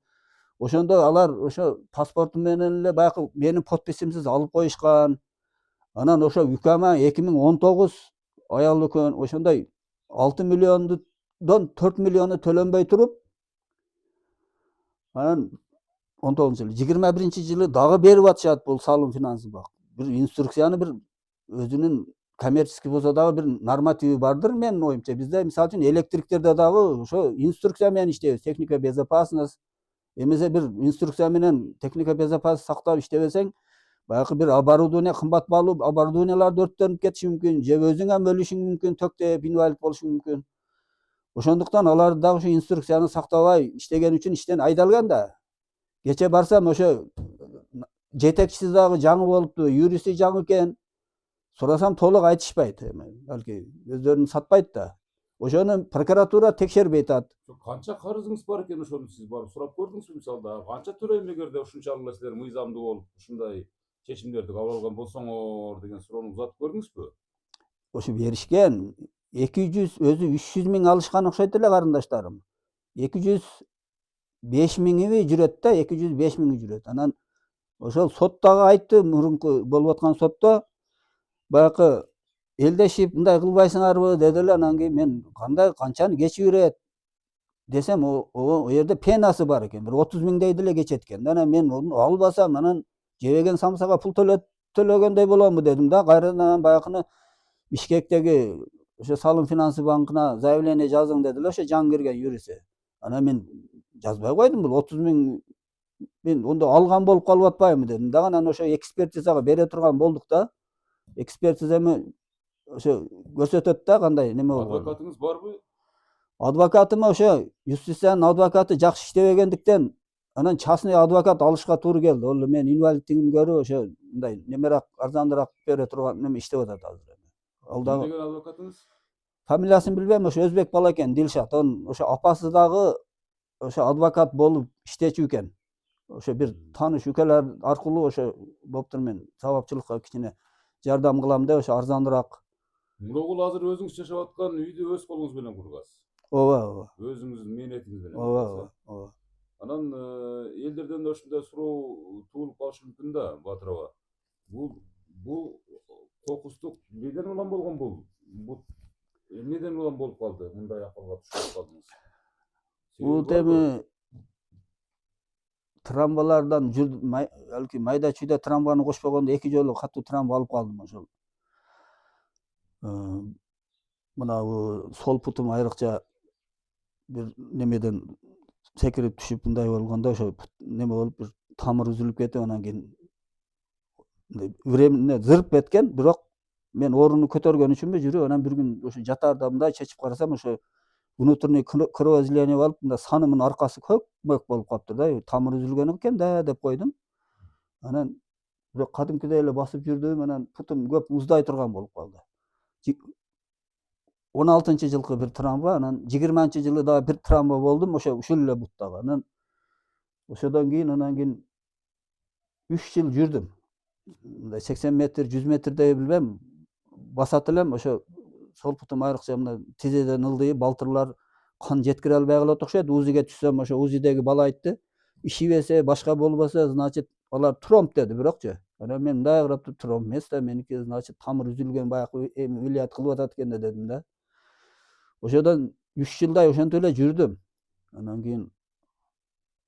Ошондо алар ошо паспортум менен эле баягы менин подписимсиз алып коюшкан. Анан ошо үкама 2019 аял экөө ошондой 6 миллиондон 4 миллиону төлөнбөй туруп, анан 19-жылы 21-жылы дагы берип атышат бул салым финансы банк. Бир инструкцияны бир өзүнүн коммерческий болсо дагы бир нормативи бардыр менин оюмча. Бизде мисалы үчүн электриктерде дагы ошо инструкция менен иштейбиз. Техника безопасность, Эмесе бир инструкция менен техника безопасность сактап иштебесең, баягы бир оборудование, кымбат баалуу оборудованияларды өрттөнүп кетиши мүмкүн, же өзүң ham өлүшүң мүмкүн, төктөп инвалид болушуң мүмкүн. Ошондуктан алар дагы ушу инструкцияны сактабай иштеген үчүн иштен айдалган да. Кече барсам ошо жетекчиси дагы жаңы болупту, юристи жаңы экен. Сурасам толук айтышпайт. Балки өздөрүн сатпайт да. Ошону прокуратура текшербей атат. Канча карызыңыз бар экен ошону сиз барып сурап көрдүңүзбү мисалда? Канча төлөйм эгерде ушунчалык эле силер мыйзамдуу болуп ушундай чечимдерди кабыл алган болсоңор деген суроону узатып көрдүңүзбү? Ошо беришкен 200, өзү 300 миң алышкан окшойт эле карындаштарым. 205 миңиби жүрөт да, 205 миңи жүрөт. Анан ошол сот дагы айтты, мурунку болуп аткан сотто баягы элдешип мындай кылбайсыңарбы деди эле. Анан кийин мен кандай канчаны кечип десем, о жерде пенасы бар экен. Бир 30 миңдей деле кечет экен. Анан мен ону албасам, анан жебеген самсага пул төлөгөндөй боломбу дедим да. Кайрадан баягыны Бишкектеги ошо Салым финансы банкына заявление жазың деди эле ошо жаңы кирген юристи. Анан мен жазбай койдум, бул 30 миң мен ондо алган болуп калып атпаймынбы дедим да. Анан ошо экспертизага бере турган болдук да. Экспертизаны ошо көрсөтөт да кандай неме болгонун. Адвокатыңыз барбы? Адвокатыма ошо юстициянын адвокаты жакшы иштебегендиктен анан частный адвокат алышка туура келди. Ол мен инвалидтигин көрүп ошо мындай немерак арзаныраак бере турган неме иштеп атат азыр. Ал Ким дагы деген адвокатыңыз? фамилиясын билбейм, ошо өзбек бала экен, Дилшат. Onun ошо апасы дагы ошо адвокат болуп иштечү экен. Ошо бир тааныш үкелер аркылуу ошо болуптур, мен сабапчылыкка кичине жардам кылам деп ошо арзаныраак. Мурогул азыр өзүңүз жашап аткан үйдү өз колуңуз менен кургансыз. Ооба. Өзүңүздүн мээнетиңиз менен. Ооба. Анан элдерден да ушундай суроо туулуп калышы мүмкүн да, Батырова. Бул кокустук неден улам болгон бул? Эмнеден улам болуп калды? Мындай акыбалга түшүп калдыңыз. Бул эми травмалардан балки майда чүйдө травманы кошпогондо 2 жолу катуу травма алып калдым ошол. Мына сол путум айрыкча бир немеден секирип түшүп мындай болгондо ошо неме болуп бир тамыр үзүлүп кетип, анан кийин временно зырып кеткен, бирок мен орунду көтөргөн үчүнбү жүрүп, анан бир күн ошо жатаарда мындай чечип карасам, ошо внутренний кровоизлияние болуп, мында санымын аркасы көк болуп калыптыр да. Тамыр үзүлгөн экен да деп койдум. Анан бирок кадимкидей эле басып жүрдүм, анан путум көп муздай турган болуп калды. 16-жылкы бир травма, анан 20-жылы дагы бир травма болдум, ошо ушул эле буттагы. Анан ошодон кийин 3 жыл жүрдүм. Мындай 80 метр, 100 метрдей билбейм, басат элем, ошо сол путум айрыкча мына тизеден ылдый, балтырлар кан жеткире албай калат окшойт. УЗИге түшсөм, ошо УЗИдеги бала айтты, ишибесе, башка болбосо, значит, алар тромб деди бирокчу. Анан мен мындай карап туруп, тромб эмес да, меники, значит, тамыр үзүлгөн, баягы эмилият кылып атат экен дедим да. Ошодон 3 жылдай ошентип эле жүрдүм. Анан кийин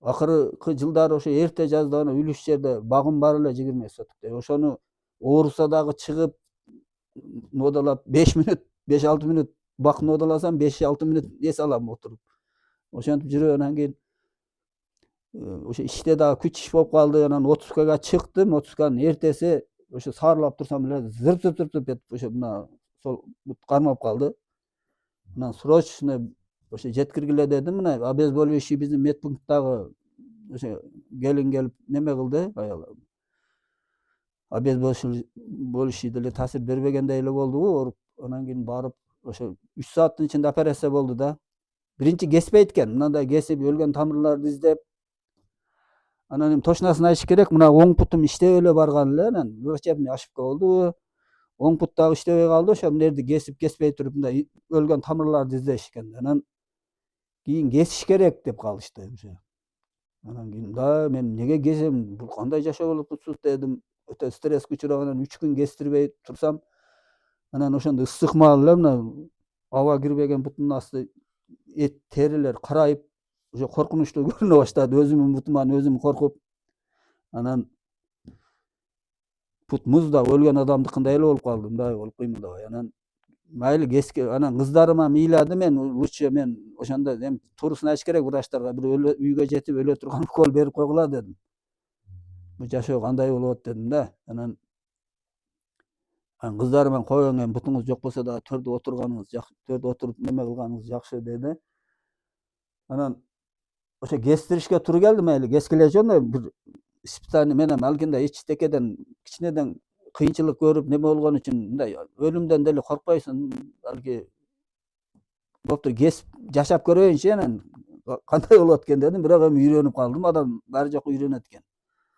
акыркы жылдары ошо эрте жазда ана үлүш жерде багым бар эле 20 сотуктей. Ошону ооруса дагы чыгып нодалап 5 мүнөт, 5-6 мүнөт бак нодаласам 5-6 мүнөт эс алам отуруп. Ошентип жүрүп анан кийин ошо иште дагы күч иш болуп калды. Анан отпускага чыктым. Отпусканын эртеси ошо сарылап турсам эле зырп этип ошо мына сол кармап калды. Анан срочно ошо жеткиргиле дедим. Мына обезболивающий биздин медпункттагы ошо келин келип неме кылды, баягы обезболивающий деле таасир бербегендей эле болдубу, ооруп. Анан кийин барып ошо 3 сааттын ичинде операция болду да. Биринчи кеспейт экен, мындай кесип өлгөн тамырларды издеп. Анан эми точносын айтыш керек, мына оң путум иштеп эле барган эле, анан врачебный ошибка болду. Оң пут дагы иштебей калды, ошо мындерди кеспей туруп мындай өлгөн тамырларды издеш экен. Анан кийин кесиш керек деп калышты ошо. Анан кийин да мен неге кесем, бул кандай жашоо болуп атат дедим. Өтө стресске учурап, анан 3 күн кестирбей турсам, анан ошондо ысык маал эле мына аба кирбеген бутунун асты терилер карайып, ошо коркунучтуу көрүнө баштады. Өзүмдүн бутуман өзүм коркуп, анан пут муздап өлгөн адамдыкындай эле болуп калды, мындай болуп кыймылдабай. Анан Mayli keski anан kızlarıma miyladi men лучше men ошондо эми туурусын айтыш керек врачтарга бир үйгө жетип өлө турган укол берип койгула дедим. Бу жашоо кандай болот дедим да. Анан кыздарыма коюң эми бутуңуз жок болсо дагы төрдө отурганыңыз жакшы, төрдө отуруп неме кылганыңыз жакшы деди. Анан ошо кестиришке туура келди, майли кескилежону бир испытание менен алгенде эчтекеден кичинеден кыйынчылык көрүп неме болгон үчүн мындай өлүмдөн деле коркпойсуң, балки болуптур кесип жашап көрөйүнчү анан кандай болот экен дедим, бирок эми үйрөнүп калдым. Адам баары жокко үйрөнөт экен.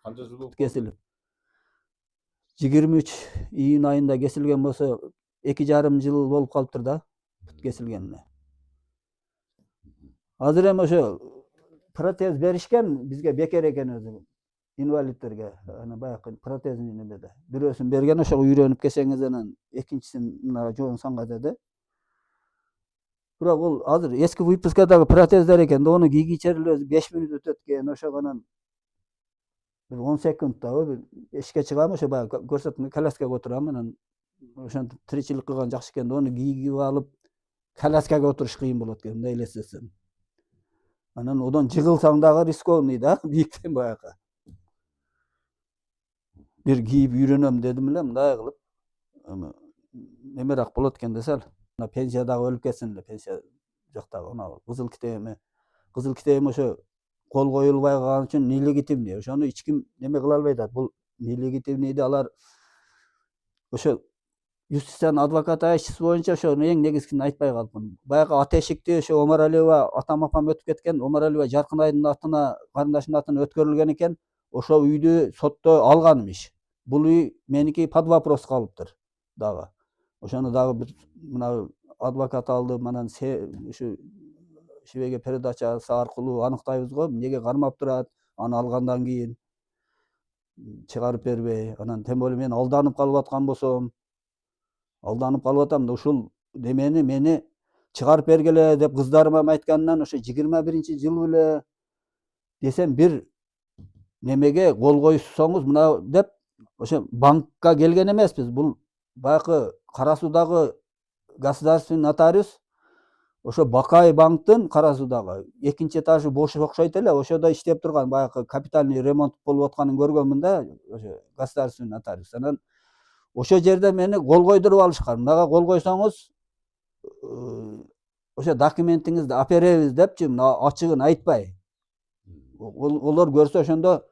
Канча жыл болуп Кесилип 23 июнь айында кесилген болсо 2,5 жыл болуп калыптыр да кесилгенине. Азыр эми ошо протез беришкен бизге бекер экен өзү. Инвалидтерге ана баягы протезин немеде. Бирөөсүн берген ошого үйрөнүп келсеңиз анан экинчисин мына жоон санга деди. Бирок бул азыр эски выпускадагы протездер экен да, ону кийгичер эле 5 мүнөт өтөт экен. Ошого анан бир 10 секундтабы бир эшикке чыгам, ошо баягы көрсөткөнгө коляскага отурам, анан ошентип тиричилик кылган жакшы экен да, ону кийгип алып коляскага отуруш кыйын болот экен, мындай элестетсем. Анан одон жыгылсаң дагы рискованный да, бийиктен баягы. Бир кийип үйрөнөм дедим эле, мындай кылып эми немерак болот экен десел, мына пенсиядагы өлүп кетсин эле, пенсия жактагы мына кызыл китебим ошо кол коюлбай калган үчүн нелегитимный. Ошону эч ким неме кыла албай атат. Бул нелегитимныйды алар ошо юстициянын адвокат айчысы боюнча ошону эң негизгисин айтпай калыпмын. Баягы Атешикти ошо Омаралиева атам апам өтүп кеткен. Омаралиева Жаркынайдын атына, карындашымдын атына өткөрүлгөн экен. Ошо үйдү сотто алганмыш. Бул үй меники под вопрос калыптыр дагы. Ошону дагы бир мына адвокат алдым, анан ушу Шибеге передачасы аркылуу аныктайбыз го, эмнеге кармап турат, аны алгандан кийин чыгарып бербей. Анан тем более мен алданып калып аткан болсом, алданып калып атам да ушул немени мени чыгарып бергиле деп кыздарыма айткандан ошо 21-жыл эле десем бир немеге кол койсоңуз мына деп ошо банкка келген эмеспиз. Бул баягы Кара Суудагы государственный нотариус ошо Бакай банктын Кара Суудагы экинчи этажы бош окшойт эле, ошодо иштеп турган баягы капитальный ремонт болуп атканын көргөнмүн да, ошо государственный нотариус. Анан ошо жерде мени кол койдуруп алышкан. Мынага кол койсоңуз ошо документиңизди алып беребиз депчи, мына ачыгын айтпай. Олор көрсө ошондо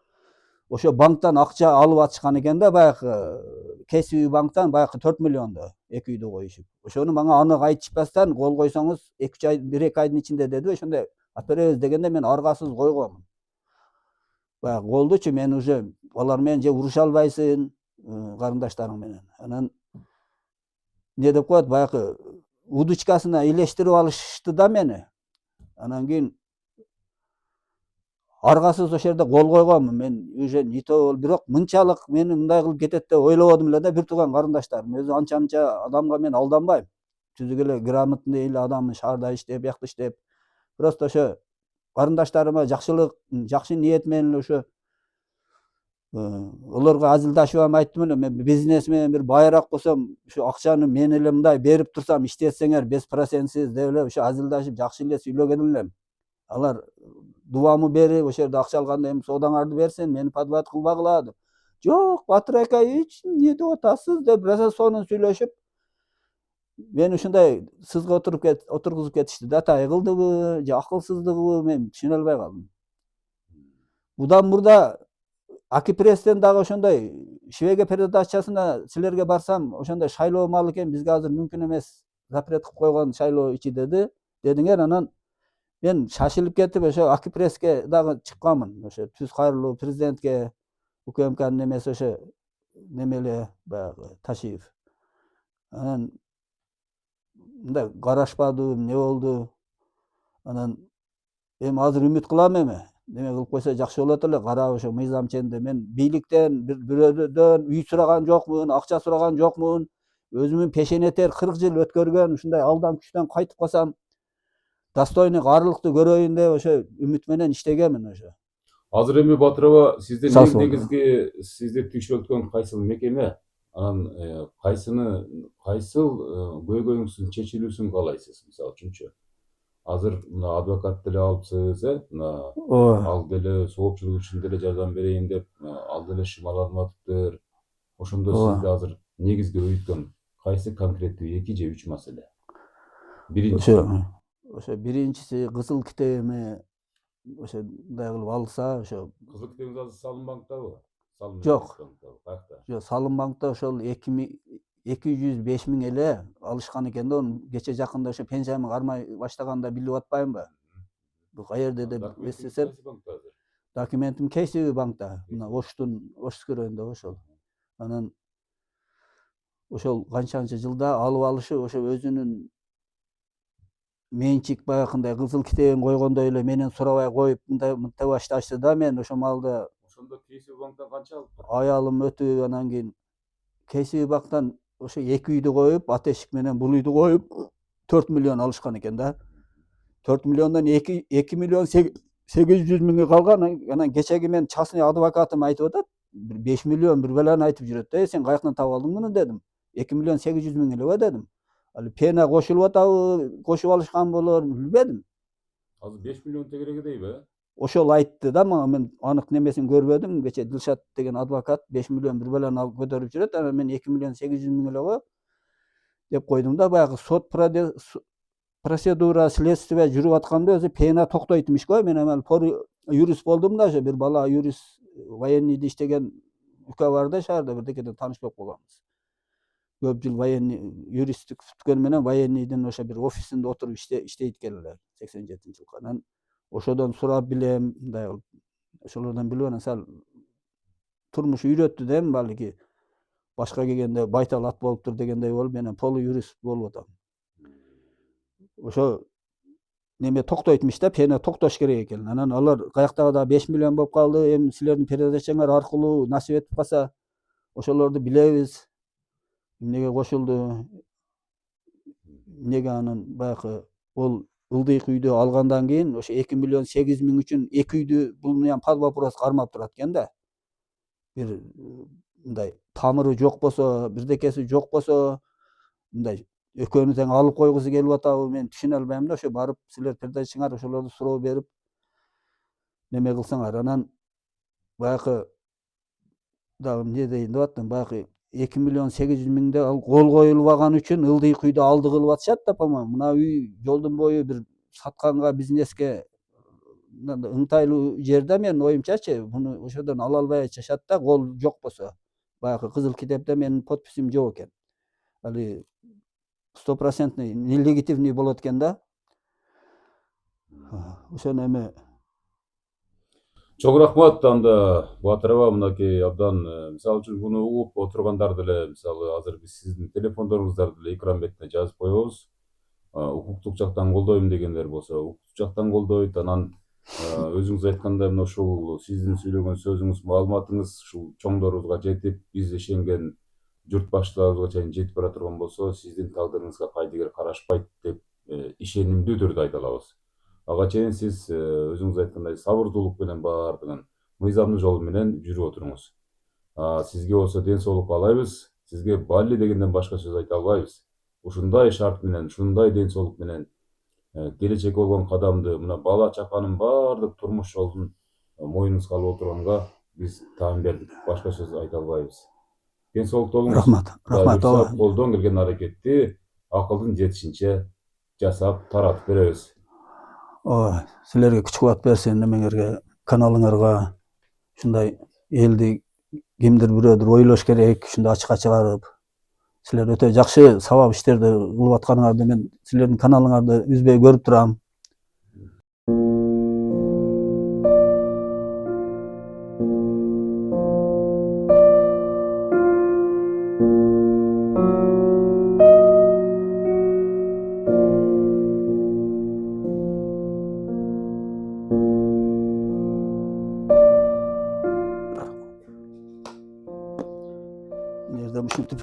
ошо банктан акча алып атышкан экен да, баягы кесиби банктан баягы 4 миллионду эки үйдү коюшуп. Ошону мага анык айтышпастан кол койсоңуз 1-2 айдын ичинде деди, ошондой алып беребиз дегенде мен аргасыз койгонмун. Баягы колдучу мен уже алар менен же уруша албайсың, карындаштарың менен. Анан не деп коет, баягы удочкасына илештирип алышты да мени. Анан кийин аргасыз ошол жерде кол койгонмун. Мен уже не то бирок мынчалык мени мындай кылып кетет деп ойлободум эле да. Бир тууган карындаштарым өзү анча адамга мен алданбайм. Түзүк эле грамотный эле адаммын, шаарда иштеп, биякта иштеп. Просто ошо карындаштарыма жакшылык, жакшы ниет менен эле ошо олорго азылдашып айттым эле, мен бизнесмен бир байыраак болсом, ушу акчаны мен эле мындай берип турсам, иштетсеңер беспроцентсиз деп эле ошо азылдашып жакшы эле сүйлөгөн элем. Алар дубамы берип, ошол жерде акча алганда эми соодаңарды берсин, мени подват кылбагыла деп. Жок, Батыр ака, эч эмне деп атасыз деп бир сонун сүйлөшүп, мени ушундай сызга отургузуп кетишти да. Тай кылдыбы, же акылсыздыгыбы, мен түшүнө албай калдым. Будан мурда Акипресстен дагы ошондой Шибеге передачасына силерге барсам, ошондой шайлоо маалы экен, бизге азыр мүмкүн эмес, запрет кылып койгон шайлоо ичи дедиңер. Анан мен шашылып кетип ошо Акипресске дагы чыкканмын. Ошо түз кайрылуу президентке УКМКнын немеси ошо немеле баягы Ташиев. Анан мындай карашпады, эмне болду? Анан эми азыр үмүт кылам эми. Неме кылып койсо жакшы болот эле. Кара ошо мыйзам ченинде мен бийликтен бирөөдөн үй сураган жокмун, акча сураган жокмун. Өзүмүн пешенетер 40 жыл өткөргөн ушундай алдан күчтөн кайтып калсам достойный каарылыкты көрөйүн деп ошо үмүт менен иштегенмин ошо. Азыр эми Батыр аба, сиздин эң негизги сизди тикшерткөн кайсыл мекеме? Анан кайсыл көйгөйүңүздүн чечилүүсүн каалайсыз? Мисалы үчүнчү, азыр мына адвокат деле алыпсыз, мына ооба. ал деле соопчулук үчүн деле жардам берейин деп ал деле шымаланып атыптыр. Ошондо Ооба. сизди азыр негизги өйткөн кайсы конкреттүү 2 же 3 маселе? Биринчиси. Ошо биринчиси кызыл китебими ошондой кылып алса, ошо Кызыл китебиңиз азыр Салым банктабы? Салым Жок. банктабы? Каякта? Салым банкта ошол 205 миң эле алышкан экен да, onu кече жакында ошо пенсиямды кармай баштаганда билип атпаймынбы? Бул каерде деп эстесем, Кайсы банкта азыр? документим KCB банкта, мына Оштун Ош скверинде ошол. Анан ошол канчанчы жылда алып алышы ошо өзүнүн менчик баягындай кызыл китебин койгондой эле менен сурабай коюп мынтип башташты да, мен ошол маалда Ошондо KCB банктан канча алыптыр? аялым өтүп, анан кийин KCB банктан ошо эки үйдү коюп, ата эшик менен бул үйдү коюп 4 миллион алышкан экен да. 4 миллиондон 2 миллион 800 миңи калган. Анан кечеги мен частный адвокатым айтып атат, 5 миллион бир баланы айтып жүрөт да, сен каяктан таап алдың муну дедим. 2 миллион 800 миң эле дедим. Ал пена кошулуп атабы, кошуп алышкан болор, билбедим. Азыр 5 миллион тегерегидейби? Ошол айтты да мага, мен анык немесин көрбөдүм. Кече Дилшат деген адвокат 5 миллион бир баланы алып көтөрүп жүрөт, анан мен 2 миллион 800 миң эле го деп койдум да. Баягы сот процедура, следствие жүрүп атканда өзү пена токтойт имиш го. Мен эми юрист болдум да, ошо бир бала юрист военныйда иштеген үкө бар да шаарда, бирдекеден тааныш болуп калганбыз. Көп жыл военный юристтик бүткөн менен военныйдын ошо бир офисинде отуруп иштейт экен эле 87-жылкы. Анан ошодон сурап билем, мындай кылып. Ошолордон билип анан сал турмуш үйрөттү да, эми балки башка келгенде байтал ат болуптур дегендей болуп, мен полу юрист болуп атам. Ошо неме токтойт имиш да, пена токтош керек экен. Анан алар каяктагы да 5 миллион болуп калды. Эми силердин передачаңар аркылуу насип этип калса, ошолорду билебиз. Эмнеге кошулду? Эмнеге анан баягы ол ылдыйк үйдү алгандан кийин ошо 2 миллион 8 миң үчүн эки үйдү бул менен под вопрос кармап турат экен да. Бир мындай тамыры жок болсо, бирдекеси жок болсо, мындай экөөнү тең алып койгусу келип атабы, мен түшүнө албайм да. Ошо барып силер передачаңар ошолорду суроо берип неме кылсаңар. Анан баягы дагы эмне дейин деп аттым, баягы 2 миллион 800 миңде ал кол коюлбаган үчүн ылдыйк үйдү алды кылып атышат да, по-моему. Мына үй жолдун бою бир сатканга, бизнеске ыңтайлуу жер да, менин оюмчачы. Муну ошодон ала албай атышат да, кол жок болсо. Баягы кызыл китепте менин подписим жок экен. Али 100% нелегитимный болот экен да. Ошону эми Чоң рахмат анда Батырова, мынакей абдан мисалы үчүн буну угуп отургандар деле, мисалы азыр биз сиздин телефондоруңуздарды деле экран бетине жазып коебуз. Укуктук жактан колдойм дегендер болсо укуктук жактан колдойт. Анан өзүңүз айткандай мына ушул сиздин сүйлөгөн сөзүңүз, маалыматыңыз ушул чоңдорубузга жетип, биз ишенген журт башчыларыбызга чейин жетип бара турган болсо, сиздин тагдырыңызга кайдыгер карашпайт деп ишенимдүү түрдө айта алабыз. Ага чейин сиз өзүңүз айткандай сабырдуулук менен баардыгын мыйзамдуу жол менен жүрүп отуруңуз. Сизге болсо ден соолук каалайбыз. Сизге балли дегенден башка сөз айта албайбыз. Ушундай шарт менен, ушундай ден соолук менен келечекке болгон кадамды, мына бала чаканын баардык турмуш жолун мойнуңузга алып отурганга биз таан бердик. Башка сөз айта албайбыз. Ден соолукта болуңуз. рахмат. Колдон келген аракетти акылдын жетишинче жасап таратып беребиз. Силерге күч кубат берсин, немеңерге, каналыңарга. Ушундай элди кимдир бирөөдүр ойлош керек, ушундай ачыкка чыгарып. Силер өтө жакшы сабап иштерди кылып атканыңарды мен силердин каналыңарды үзбөй көрүп турам. Nerede ушинтип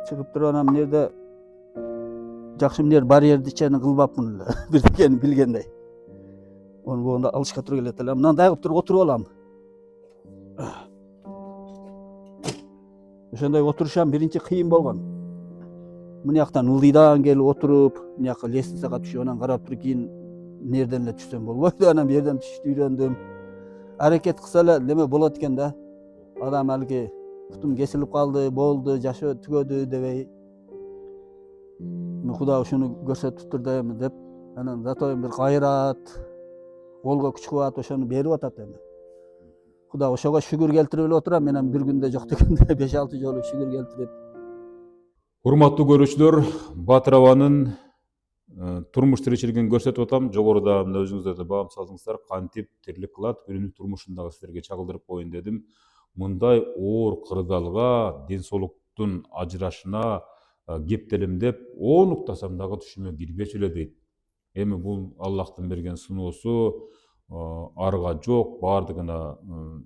чыгып туруп, анан мына жерде жакшы эмне барьерди ичени кылбапмын эле. Бирдекени билгендей. Ону болгондо алышка тура келет эле. Мынандай кылып туруп отуруп алам. ошондой отурушам биринчи кыйын болгон. Мына жактан ылдыйдан келип отуруп, мына жака лестницага түшүп анан карап туруп кийин нерден эле түшсөм болбойт, анан бу жерден түшүштү үйрөндүм. Аракет кылса эле неме болот экен да. Адам алги бутум кесилип калды, болду, жашоо түгөдү дебей. Кудай ушуну көрсөтүп тур да эми деп, анан зато бир кайрат, колго күч кубат ошону берип атат эми. Кудай ошого шүгүр келтирип эле отурам, менен бир күндө жок дегенде 5-6 жолу шүгүр келтирип. Урматтуу көрүүчүлөр, Батыр абанын турмуш тиричилигин көрсөтүп атам. Жогоруда мына өзүңүздөр да баам салдыңыздар, кантип тирлик кылат, күнүмдүк турмушундагы силерге чагылдырып коеюн дедим. Мындай оор кырдаалга, ден соолуктун ажырашына кептелем деп онуктасам дагы түшүмө кирбечү эле дейт. Эми бул Аллахтын берген сыноосу, арга жок, баардыгына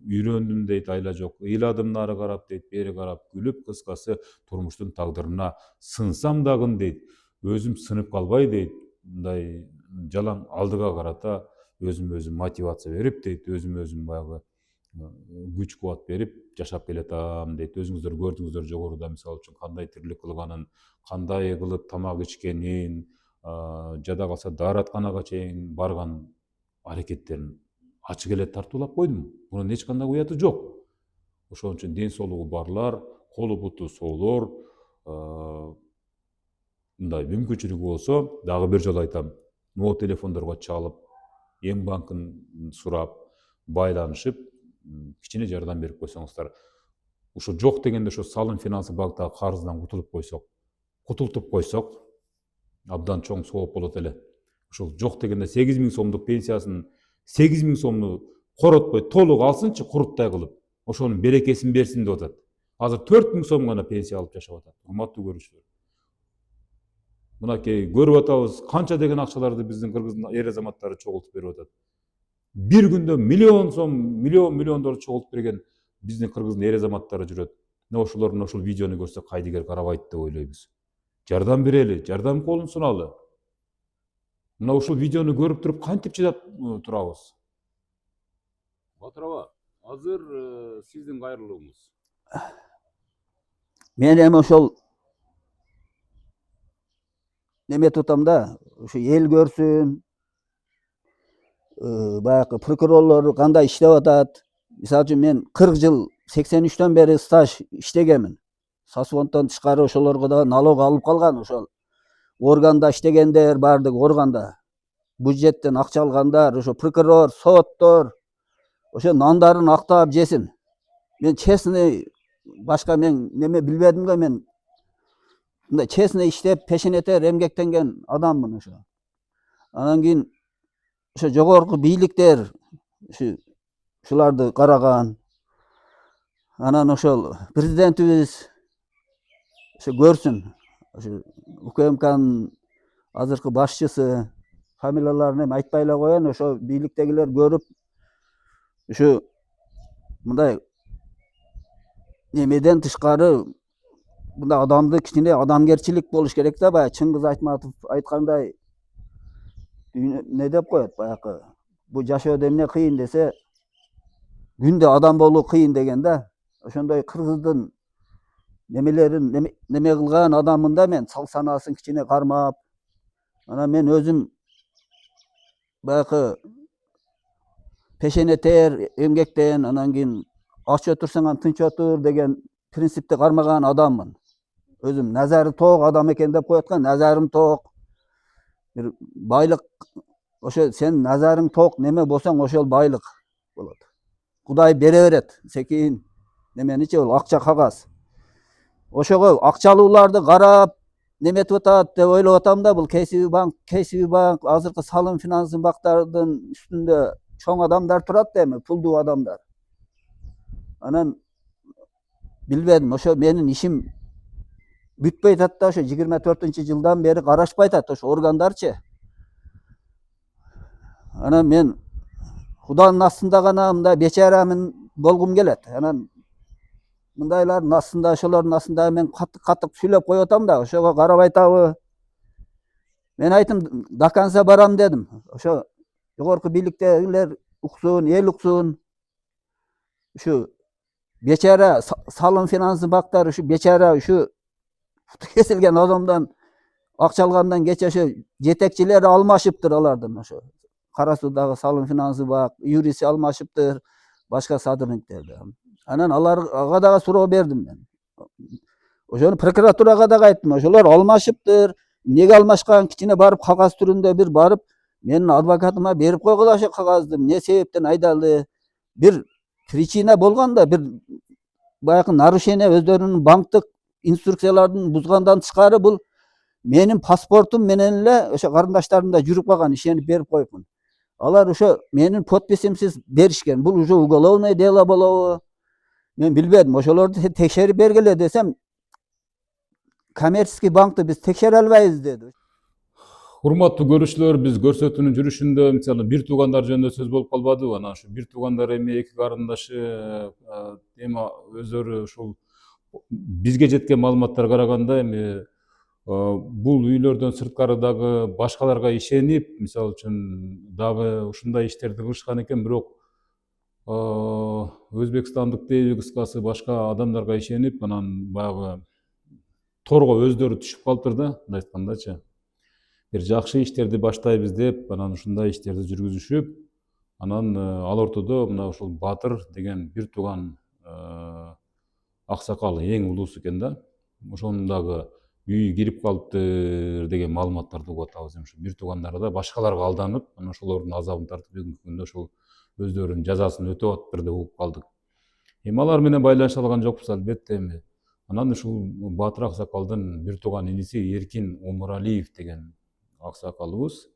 үйрөндүм дейт, айла жок. Ыйладым нары карап дейт, бери карап күлүп, кыскасы турмуштун тагдырына сынсам дагы дейт. Өзүм сынып калбай дейт. Мындай жалаң алдыга карата өзүм мотивация берип дейт, өзүм баягы күч кубат берип жашап келатам дейт. Өзүңүздөр көрдүңүздөр жогоруда мисалы үчүн кандай тирлик кылганын, кандай кылып тамак ичкенин, жада калса дааратканага чейин барган аракеттерин ачык эле тартуулап койдум. Мунун эч кандай уяты жок. Ошон үчүн ден соолугу барлар, колу буту соолор, мындай мүмкүнчүлүгү болсо, дагы бир жолу айтам, могу телефондорго чалып, эм банкын сурап, байланышып, кичине жардам берип койсоңуздар. Ушу жок дегенде ошо салым финансы банктагы карыздан кутултуп койсок, абдан чоң сооп болот эле. Ошол жок дегенде 8.000 сомдук пенсиясын 8.000 сомну коротпой толук алсынчы, куруттай кылып, ошонун берекесин берсин деп атат. Азыр 4.000 сом гана пенсия алып жашап атат. Урматтуу көрүүчүлөр. Мынакей көрүп атабыз, канча деген акчаларды биздин кыргыздын эр азаматтары чогултуп берип атат. Бир күндө миллион сом, миллиондорду чогултуп берген биздин кыргыздын эр азаматтары жүрөт. Мына ошолордун ошол видеону көрсө кайдыгер карабайт деп ойлойбуз. Жардам берели, жардам колун суналы. Мына ушул видеону көрүп туруп кантип чыдап турабыз? Батыр аба, азыр сиздин кайрылууңуз. Мен эми ошол неме тутам да, ушу эл көрсүн, баягы прокурорлор кандай иштеп атат. Мисалы үчүн мен 40 жыл 83-төн бери стаж иштегенмин. Сосвондон тышкары ошолорго да налог алып калган, ошол органда иштегендер, баардык органда бюджеттен акча алгандар, ошо прокурор, соттор ошо нандарын актап жесин. Мен честный, башка мен неме билбедим го, мен мындай честный иштеп, пешенетер эмгектенген адаммын ошо. Анан кийин ошо жогорку бийликтер ушуларды караган. Анан ошол президентибиз ошо көрсүн. Ошо УКМКнын азыркы башчысы, фамилияларын эми айтпай эле коеюн, ошо бийликтегилер көрүп, ушу мындай немеден тышкары мындай адамды кичине адамгерчилик болуш керек да, баягы Чыңгыз Айтматов айткандай не деп коет, баягы бу жашоодо эмне кыйын десе, күндө адам болуу кыйын деген да. Ошондой кыргыздын немелерин неме кылган адаммын да мен, санаасын кичине кармап. Анан мен өзүм баягы пешенетер, эмгектен, анан кийин ач отурсаң тынч отур деген принципти кармаган адаммын. Өзүм назары тоок адам экен деп коет го, назарым тоок. Бир байлык, ошо сен назарың тоок неме болсоң, ошол байлык болот. Кудай бере берет. Секин неменичи бул акча кагаз. Ошого акчалууларды карап неметип атат деп ойлоп атам да, бул KCB банк, азыркы салым финансы банктардын үстүндө чоң адамдар турат да, эми пулдуу адамдар. Анан билбедим, ошо менин ишим бүтпөй атат да, ошо 24-жылдан бери карашпай атат ошо органдарчы. Анан мен Куданын астында гана мындай бечарамын болгум келет. Анан мындайлардын астында, ошолордун астында мен каттык сүйлөп коюп атам да, ошого карабай атабы. Мен айттым, до конца барам дедим. Ошо жогорку бийликтегилер уксун, эл уксун. Ушу Beçara salım finansı baktары şu beçara şu kesilgen adamdan akçalgandan geçe şu jetekçileri almaşıptır alardan şu. Karasu'dagı salım finansı bak, yurisi almaşıptır. Başka sadırınıklarda. Anan alarga da suroo berdim ben. Oşonu prokuraturaga da ayttım. Oşolor almaşıptır. Nege almaşkan kiçine barıp kagaz türünde bir barıp menin advokatıma berip koygula ошо кагазды. Ne себептен айдалды? Bir причина болганда bir баягы нарушение өздөрүнүн банктык инструкцияларын бузгандан тышкары бул менин паспортум менен эле ошо карындаштарым да жүрүп калган, ишенип берип коюпмун. Алар ошо менин подписимсиз беришкен. Бул уже уголовное дело болобу? Мен билбедим. Ошолорду текшерип бергиле десем, коммерческий банкты биз текшере албайбыз деди. Урматтуу көрүүчүлөр, биз көрсөтүүнүн жүрүшүндө мисалы бир туугандар жөнүндө сөз болуп калбадыбы? Анан ушу бир туугандар эми эки карындашы эми өздөрү ушул бизге жеткен маалыматтарга караганда эми бул үйлөрдөн сырткары дагы башкаларга ишенип, мисалы үчүн дагы ушундай иштерди кылышкан экен, бирок өзбекстандык дейби кыскасы башка адамдарга ишенип, анан баягы торго өздөрү түшүп калыптыр да, мындай айткандачы. Бир жакшы иштерди баштайбыз деп, анан ушундай иштерди жүргүзүшүп, анан ал ортодо мына ушул Батыр деген бир тууган аксакал эң улуусу экен да. Ошонун дагы үйү кирип калыптыр деген маалыматтарды угуп атабыз. Ушу бир туугандары да башкаларга алданып, анан ошолордун азабын тартып бүгүнкү күндө ошол өздөрүнүн жазасын өтөп атыптыр деп угуп калдык. Эми алар менен байланыша алган жокпуз албетте эми. Анан ушул Батыр аксакалдын бир тууган иниси Эркин Омуралиев деген аксакалыбыз,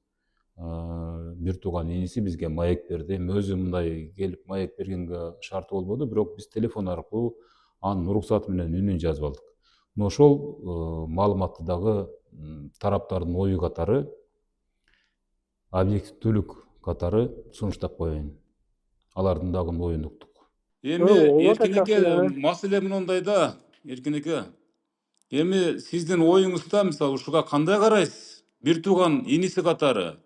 бир тууган иниси бизге маек берди. Эми өзү мындай келип маек бергенге шарты болбоду, бирок биз телефон аркылуу анын уруксаты менен үнүн жазып алдык. Но ошол маалыматты дагы тараптардын ою катары, объективдүүлүк катары сунуштап коеюн. Алардын дагы оюн уктук. Эми Эркин эке, маселе мындай да, Эркин эке. Эми сиздин оюңузда мисалы ушуга кандай карайсыз? Бир тууган иниси катары.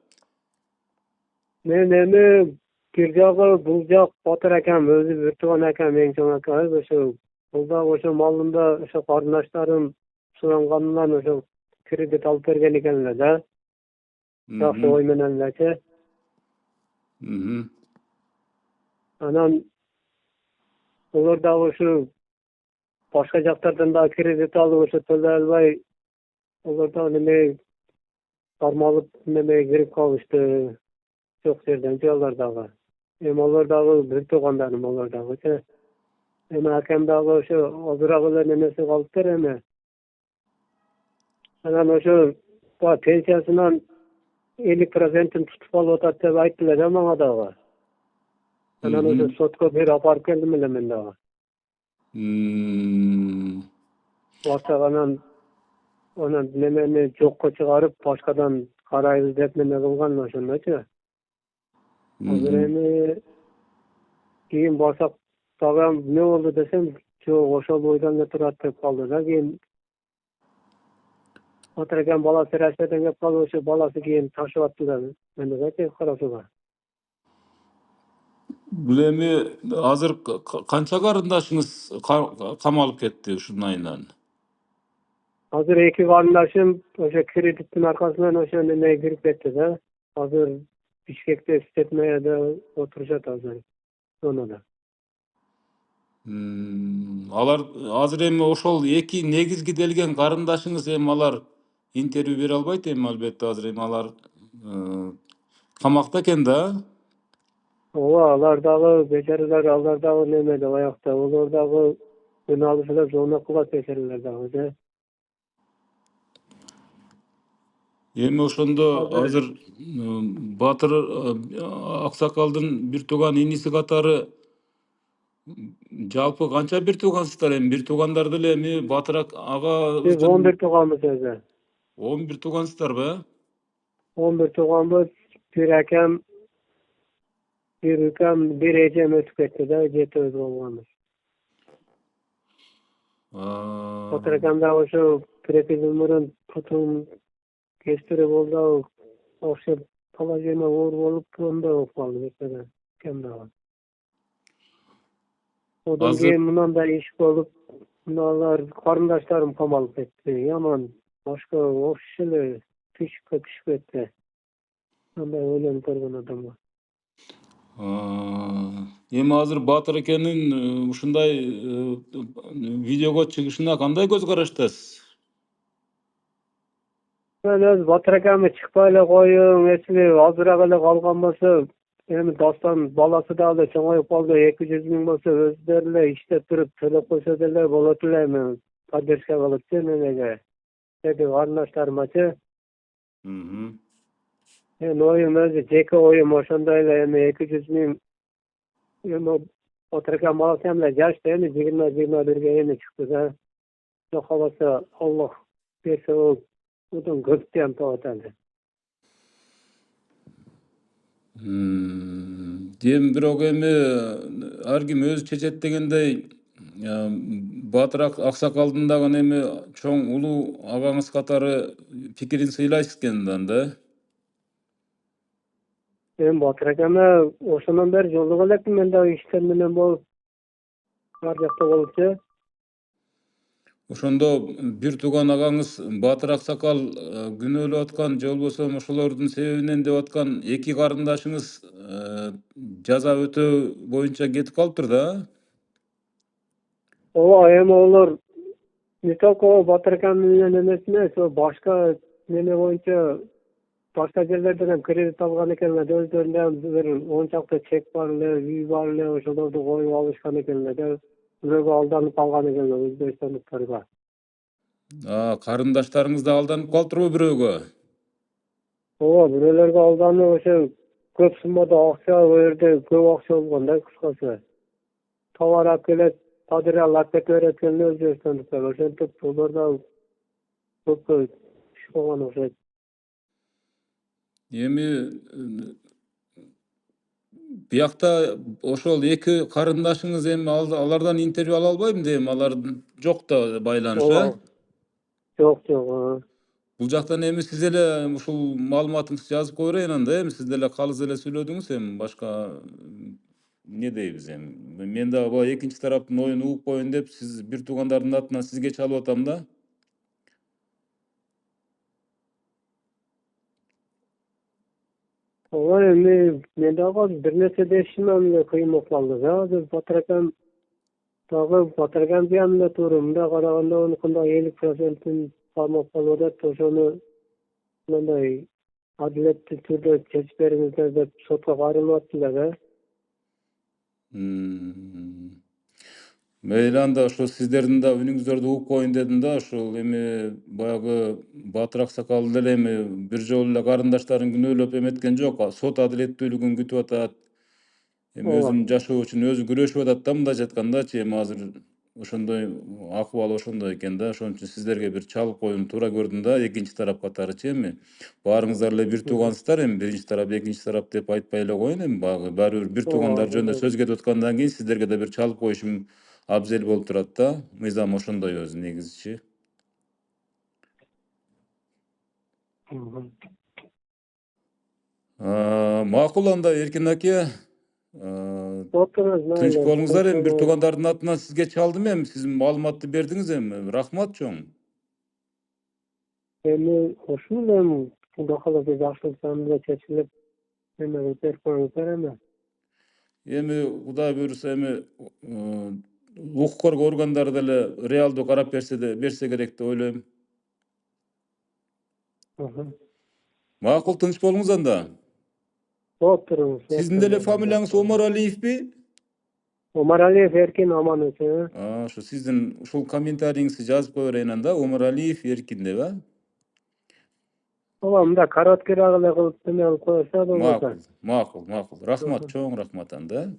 Мен эми бир жагы бул жак Батыр акам өзү бир тууган акам эң чоң акам ошо бул дагы ошо малында ошо карындаштарым суранганынан ошо кредит алып берген экен эле да. Жакшы ой менен элечи. Анан олар дагы ушу башка жактардан дагы кредит алып ошо төлөй албай олар дагы неме кармалып неме кирип калышты. Жок жерден алар дагы. Эми алар дагы бир туугандарым алар дагы. Эми акам дагы ошо азыраак эле немеси калыптыр эми. Анан ошо пенсиясынан 50%-ын тутуп алып атат деп айттылар да мага дагы. Анан ошо сотко бир апарып келдим эле мен дагы. Башкадан анан немени жокко чыгарып башкадан карайбыз деп неме кылган ошондочу. Азыр эми кийин барсак дагы эмне болду десем, жок ошол ойдон эле турат деп калды да. Кийин Батыр экен баласы Рашиден кеп калып, ошо баласы кийин ташып аттылар мени Карасууга. Бул эми азыр канча карындашыңыз камалып кетти ушунун айынан? Азыр эки карындашым ошо кредиттин аркасынан ошо неме кирип кетти да. Азыр Бишкекте Степнояда отурушат азыр. Зонада. Алар азыр эми ошол эки негизги делген карындашыңыз эми алар интервью бере албайт эми албетте азыр эми алар камакта экен да. Ооба, алар дагы бечаралар, алар дагы немеде аякта, олар дагы күн алып эле зона кылат бечаралар дагы да. Эми ошондо азыр Батыр аксакалдын бир тууган иниси катары жалпы канча бир туугансыздар эми? Бир туугандар деле эми Батыр ага Биз 11 тууганбыз өзү. 11 туугансыздарбы? 11 тууганбыз, бир акам, бир укам, бир эжем өтүп кетти да, 7 өз болгонбуз. Батыр акам да ошо 1-2 жыл мурун путун кестири болду, ошо положение оор болуп, онда болуп калды бекер. Кем дагы. Odan Азыр keyin mындай iş bolup, mınalar karındaşlarım kamalıp ketти. Yaman başka okşuş эле түйшүккө түшүп кетти. Андай ойлонуп көргөн адамга. эми азыр Баатыр экенин ушундай видеого чыгышына кандай көз караштасыз? Мен өз Батыр акамы чыкпай эле коюң, эсили азыраак эле калган болсо, эми Дастан баласы дагы чоңоюп калды, 200 000 болсо өздөрү эле иштеп туруп төлөп койсо деле болот эле, эми поддержка кылыпчы менеге. Деди карындаштарымачы. Эми оюм өзү жеке оюм ошондой эле, эми 200 000 эми Батыр акам баласы эле жашта, эми 20-21 эми чыкты да. Жок калбаса Аллах берсе ол одан көп тыйын табат эле. Дем бирок эми ар ким өзү чечет дегендей Баатыр аксакалдын дагы эми чоң улуу агаңыз катары пикирин сыйлайсыз экен андан да. Эми Батыр акама ошондон бери жолугуп элекмин, мен дагы иштер менен болуп ар жакта болупчу. Ошондо бир тууган агаңыз Баатыр аксакал күнөөлөп аткан же болбосо ошолордун себебинен деп аткан эки карындашыңыз жаза өтөө боюнча кетип калыптыр да. Ооба, эми олор не только Батыр акам менен эмес эмес, башка неме боюнча башка жерлерден кредит алган экенлер, өздөрүндө бир 10 чакты чек бар эле, үй бар эле, ошолорду коюп алышкан экенлер. Бирөөгө алданып калган экенлер өзбекстандыктарга. Карындаштарыңыз да алданып калыптырбы бирөөгө? Ооба, бирөөлөргө алданып ошо көп суммада акча, ал жерде көп акча болгон да, кыскасы. Товар алып келет, материал алып кетип берет экен өзбекстандыктар. Ошентип олар да көпкө түшүп калган окшойт. Эми биякта ошол эки карындашыңыз эми алардан интервью ала албаймынбы эми? Алар жок да байланыш, Ооба. Жок. Бул жактан эми сиз эле ушул маалыматыңызды жазып кое берейин анда, эми сиз деле калыс эле сүйлөдүңүз, эми башка эмне дейбиз эми. Мен дагы баягы экинчи тараптын оюн угуп коеюн деп, сиз бир туугандардын атынан сизге чалып атам да. Ооба, эми мен дагы бир нерсе дешимем кыйын болуп калды да. Азыр Батыр акам дагы Батыр акам жанында туруп, мындай караганда онукунда 50%-ин кармап калып атат. Ошону мындай адилеттүү түрдө чечип бериңиздер деп сотко кайрылып аттылар да. Мейли анда ошо сиздердин да үнүңүздөрдү угуп коеюн дедим да, ошол эми баягы Баатыр аксакал деле эми бир жолу эле карындаштарын күнөөлөп эметкен жок, сот адилеттүүлүгүн күтүп атат. Эми Ооба. өзүн жашоо үчүн өзү күрөшүп атат да, мындайча айткандачы, эми азыр ошондой акыбал ошондой экен да. Ошон үчүн сиздерге бир чалып коюуну туура көрдүм да, экинчи тарап катарычы эми. Баарыңыздар эле бир туугансыздар, эми биринчи тарап, экинчи тарап деп айтпай эле коеюн, эми баягы баары бир туугандар жөнүндө сөз кетип аткандан кийин сиздерге да бир чалып коюшум абзел болуп турат да. Мыйзам ошондой өзү негизичи. Макул анда Эркин аке. Тынч болуңуздар, эми бир туугандардын атынан сизге чалдым, эми сиз маалыматты бердиңиз, эми рахмат чоң. Эми ушул эми Кудай кааласа жакшылык менен чечилип, эми берип коюңуздар эми. Эми Кудай буйруса эми укук коргоо органдары деле реалдуу карап берсе керек деп ойлойм. Макул, тынч болуңуз анда. Болуп туруңуз. Сиздин деле фамилияңыз Омаралиевби? Омаралиев Эркин Аманович. Ошо сиздин ушул комментарийиңизди жазып кое берейин анда, Омаралиев Эркин деп, Ооба, мында короткийраак эле кылып неме кылып коюшса болот. Макул. Рахмат, чоң рахмат анда.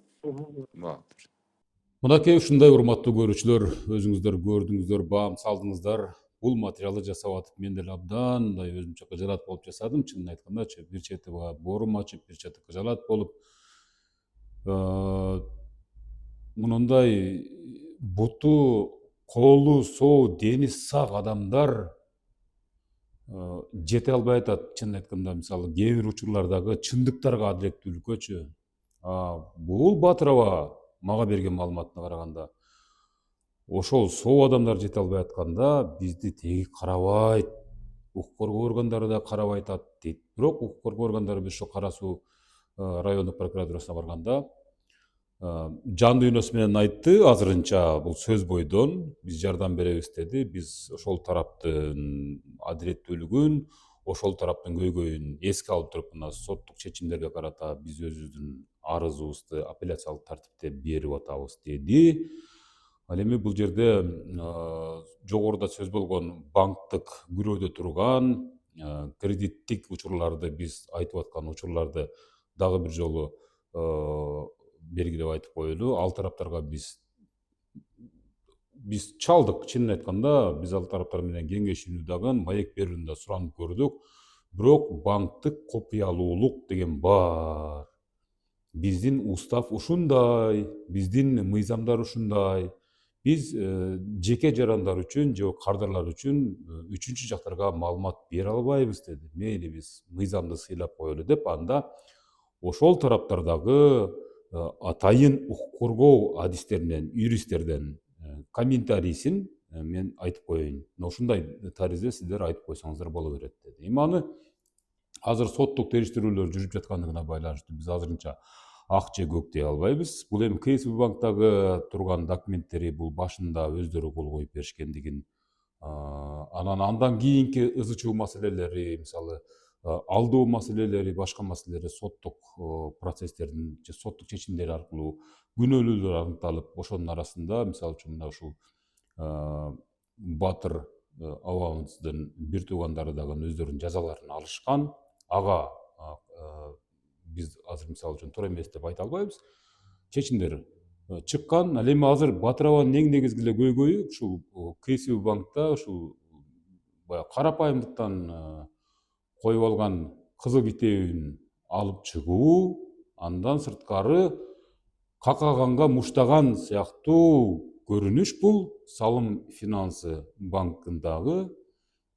Мынакей ушундай урматтуу көрүүчүлөр, өзүңүздөр көрдүңүздөр, баам салдыңыздар. Бул материалды жасап атып мен деле абдан мындай өзүмчө кыжалат болуп жасадым, чынын айткандачы. Бир чети боорум ачып, бир чети кыжалат болуп, мындай буту, колу соо, дени сак адамдар жете албай атат, чынын айтканда. Мисалы, кээ бир учурлардагы чындыктарга адилеттүүлүккөчү. Бул Батыр аба мага берген маалыматына караганда ошол соо адамдар жете албай атканда бизди теги карабайт, укук коргоо органдары да карабай атат дейт. Бирок укук коргоо органдары биз ошо Кара Суу райондук прокуратурасына барганда жан дүйнөсү менен айтты, азырынча бул сөз бойдон биз жардам беребиз деди. Биз ошол тараптын адилеттүүлүгүн, ошол тараптын көйгөйүн эске алып туруп мына соттук чечимдерге карата биз өзүбүздүн арызыбызды апелляциялык тартипте берип атабыз деди. Ал эми бул жерде жогоруда сөз болгон банктык күрөөдө турган кредиттик учурларды биз айтып аткан учурларды дагы бир жолу белгилеп айтып коелу. Ал тараптарга биз чалдык, чынын айтканда биз ал тараптар менен кеңешүүнү дагы, маек берүүнү да суранып көрдүк. Бирок банктык копуялуулук деген бар. Биздин устав ушундай, биздин мыйзамдар ушундай. Биз жеке жарандар үчүн же кардарлар үчүн үчүнчү жактарга маалымат бере албайбыз деди. Мейли биз мыйзамды сыйлап коелу деп, анда ошол тараптардагы атайын укук коргоо адистеринен, юристтерден комментарийсин мен айтып коеюн. Ушундай таризде сиздер айтып койсоңуздар боло берет деди. Эми аны азыр соттук териштирүүлөр жүрүп жаткандыгына байланыштуу биз азырынча ак же көк дей албайбыз. Бул эми КСБ банктагы турган документтери бул башында өздөрү кол коюп беришкендигин, андан кийинки ызы чуу маселелери, мисалы алдоо маселелери, башка маселелери соттук процесстердин же соттук чечимдер аркылуу күнөөлүүлөр аныкталып, ошонун арасында мисалы үчүн мына ушул Батыр абабыңыздын бир туугандары дагы өздөрүнүн жазаларын алышкан. Ага биз азыр мисалы үчүн туура эмес деп айта албайбыз. Чечимдер чыккан. Ал эми азыр Батыр абанын эң негизги эле көйгөйү ушул КСБ банкта ушул баягы карапайымдыктан коюп алган кызыл китебин алып чыгуу, андан сырткары какаганга муштаган сыяктуу көрүнүш бул Салым финансы банкындагы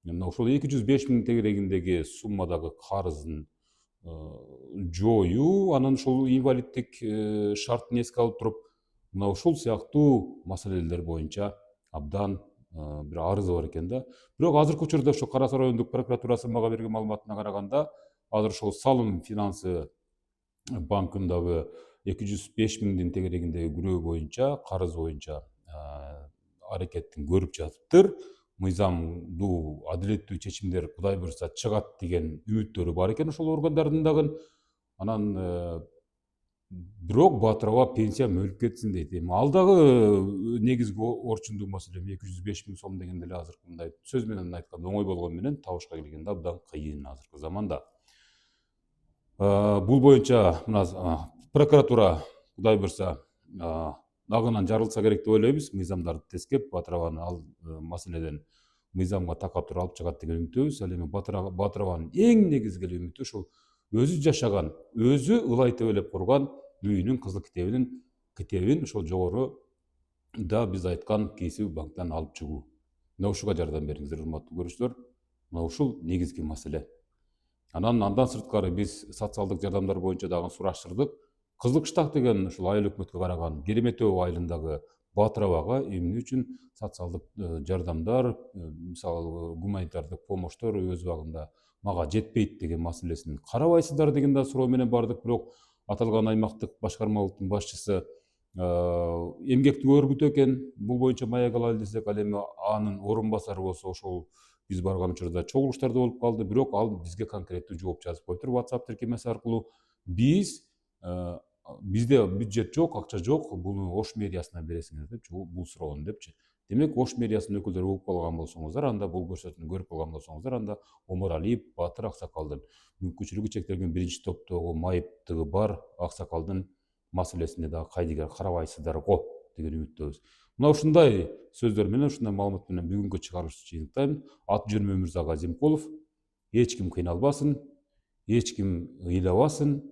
мына ошол 205 миң тегерегиндеги суммадагы карызын жоюу, анан ушул инвалиддик шартын эске алып туруп, мына ушул сыяктуу маселелер боюнча абдан бир арызы бар экен да. Бирок азыркы учурда ошо Кара Суу райондук прокуратурасы мага берген маалыматына караганда, азыр ошол Салым финансы банкындагы 205 миңдин тегерегиндеги күрөө боюнча, карыз боюнча аракеттин көрүп жатыптыр. Мыйзамдуу, адилеттүү чечимдер Кудай буйрса чыгат деген үмүттөрү бар экен ошол органдардын дагы. Анан бирок Батыр аба пенсия өлүп кетсин дейт. Эми ал дагы негизги орчундуу маселе. 205 миң сом дегенде эле азыр мындай сөз менен айтканда оңой болгону менен табышка келгенде абдан кыйын азыркы заманда. Бул боюнча мына прокуратура Кудай буйрса агынан жарылса керек деп ойлойбуз. Мыйзамдарды тескеп, Батыр абаны ал маселеден мыйзамга такап туруп алып чыгат деген үмүттөбүз. Ал эми Батыр абанын эң негизги үмүтү ушул өзү жашаган, өзү ылай тебелеп курган үйүнүн кызыл китебин ошол жогору да биз айткан КСБ банктан алып чыгуу. Мына ушуга жардам бериңиздер, урматтуу көрүүчүлөр. Мына ушул негизги маселе. Андан сырткары биз социалдык жардамдар боюнча дагы сураштырдык. Кызыл Кыштак деген ушул айыл өкмөткө караган Кереметөө айылындагы Батыр абага эмне үчүн социалдык жардамдар, мисалы гуманитардык помощтор өз убагында мага жетпейт деген маселесин карабайсыздар деген да суроо менен бардык. Бирок аталган аймактык башкармалыктын башчысы эмгектүү өргүт экен. Бул боюнча маек алалы десек, ал эми анын орун басары болсо ошол биз барган учурда чогулуштарда болуп калды. Бирок ал бизге конкреттүү жооп жазып коюптур WhatsApp тиркемеси аркылуу. Бизде бюджет жок, акча жок, буну Ош мэриясына бересиңер депчи, бул суроону депчи. Демек Ош мэриясынын өкүлдөрү болуп калган болсоңуздар, анда бул көрсөтүүнү көрүп калган болсоңуздар, анда Омаралиев Батыр аксакалдын мүмкүнчүлүгү чектелген биринчи топтогу майыптыгы бар аксакалдын маселесине дагы кайдыгер карабайсыздар го деген үмүттөбүз. Мына ушундай сөздөр менен, ушундай маалымат менен бүгүнкү чыгарылышты жыйынтайм. Аты жөнүм Өмүрзак Азимкулов. Эч ким кыйналбасын, эч ким ыйлабасын.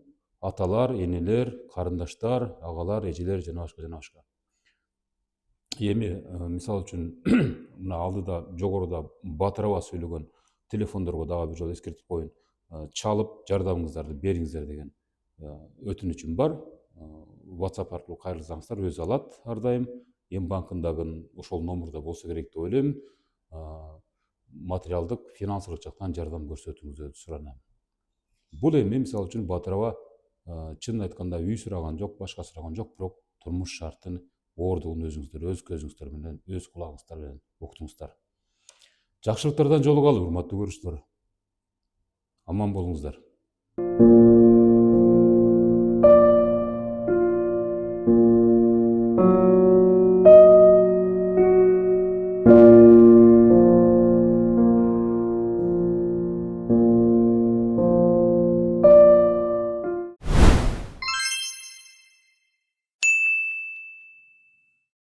Аталар, энелер, карындаштар, агалар, эжелер жана башка. Эми мисалы үчүн мына алдыда жогоруда Батыр аба сүйлөгөн телефондорго дагы бир жолу эскертип коеюн. Чалып жардамыңыздарды бериңиздер деген өтүнүчүм бар. WhatsApp аркылуу кайрылсаңыздар өзү алат ар дайым. Эм банкындагы ошол номерде болсо керек деп ойлойм. Материалдык, финансылык жактан жардам көрсөтүүңүздү суранам. Бул эми мисалы үчүн Батыр аба чынын айтканда үй сураган жок, башка сураган жок, бирок турмуш шартын, оордугун өзүңүздөр өз көзүңүздөр менен, өз кулагыңыздар менен уктуңуздар. Жакшылыктардан жолугалы, урматтуу көрүүчүлөр. Аман болуңуздар.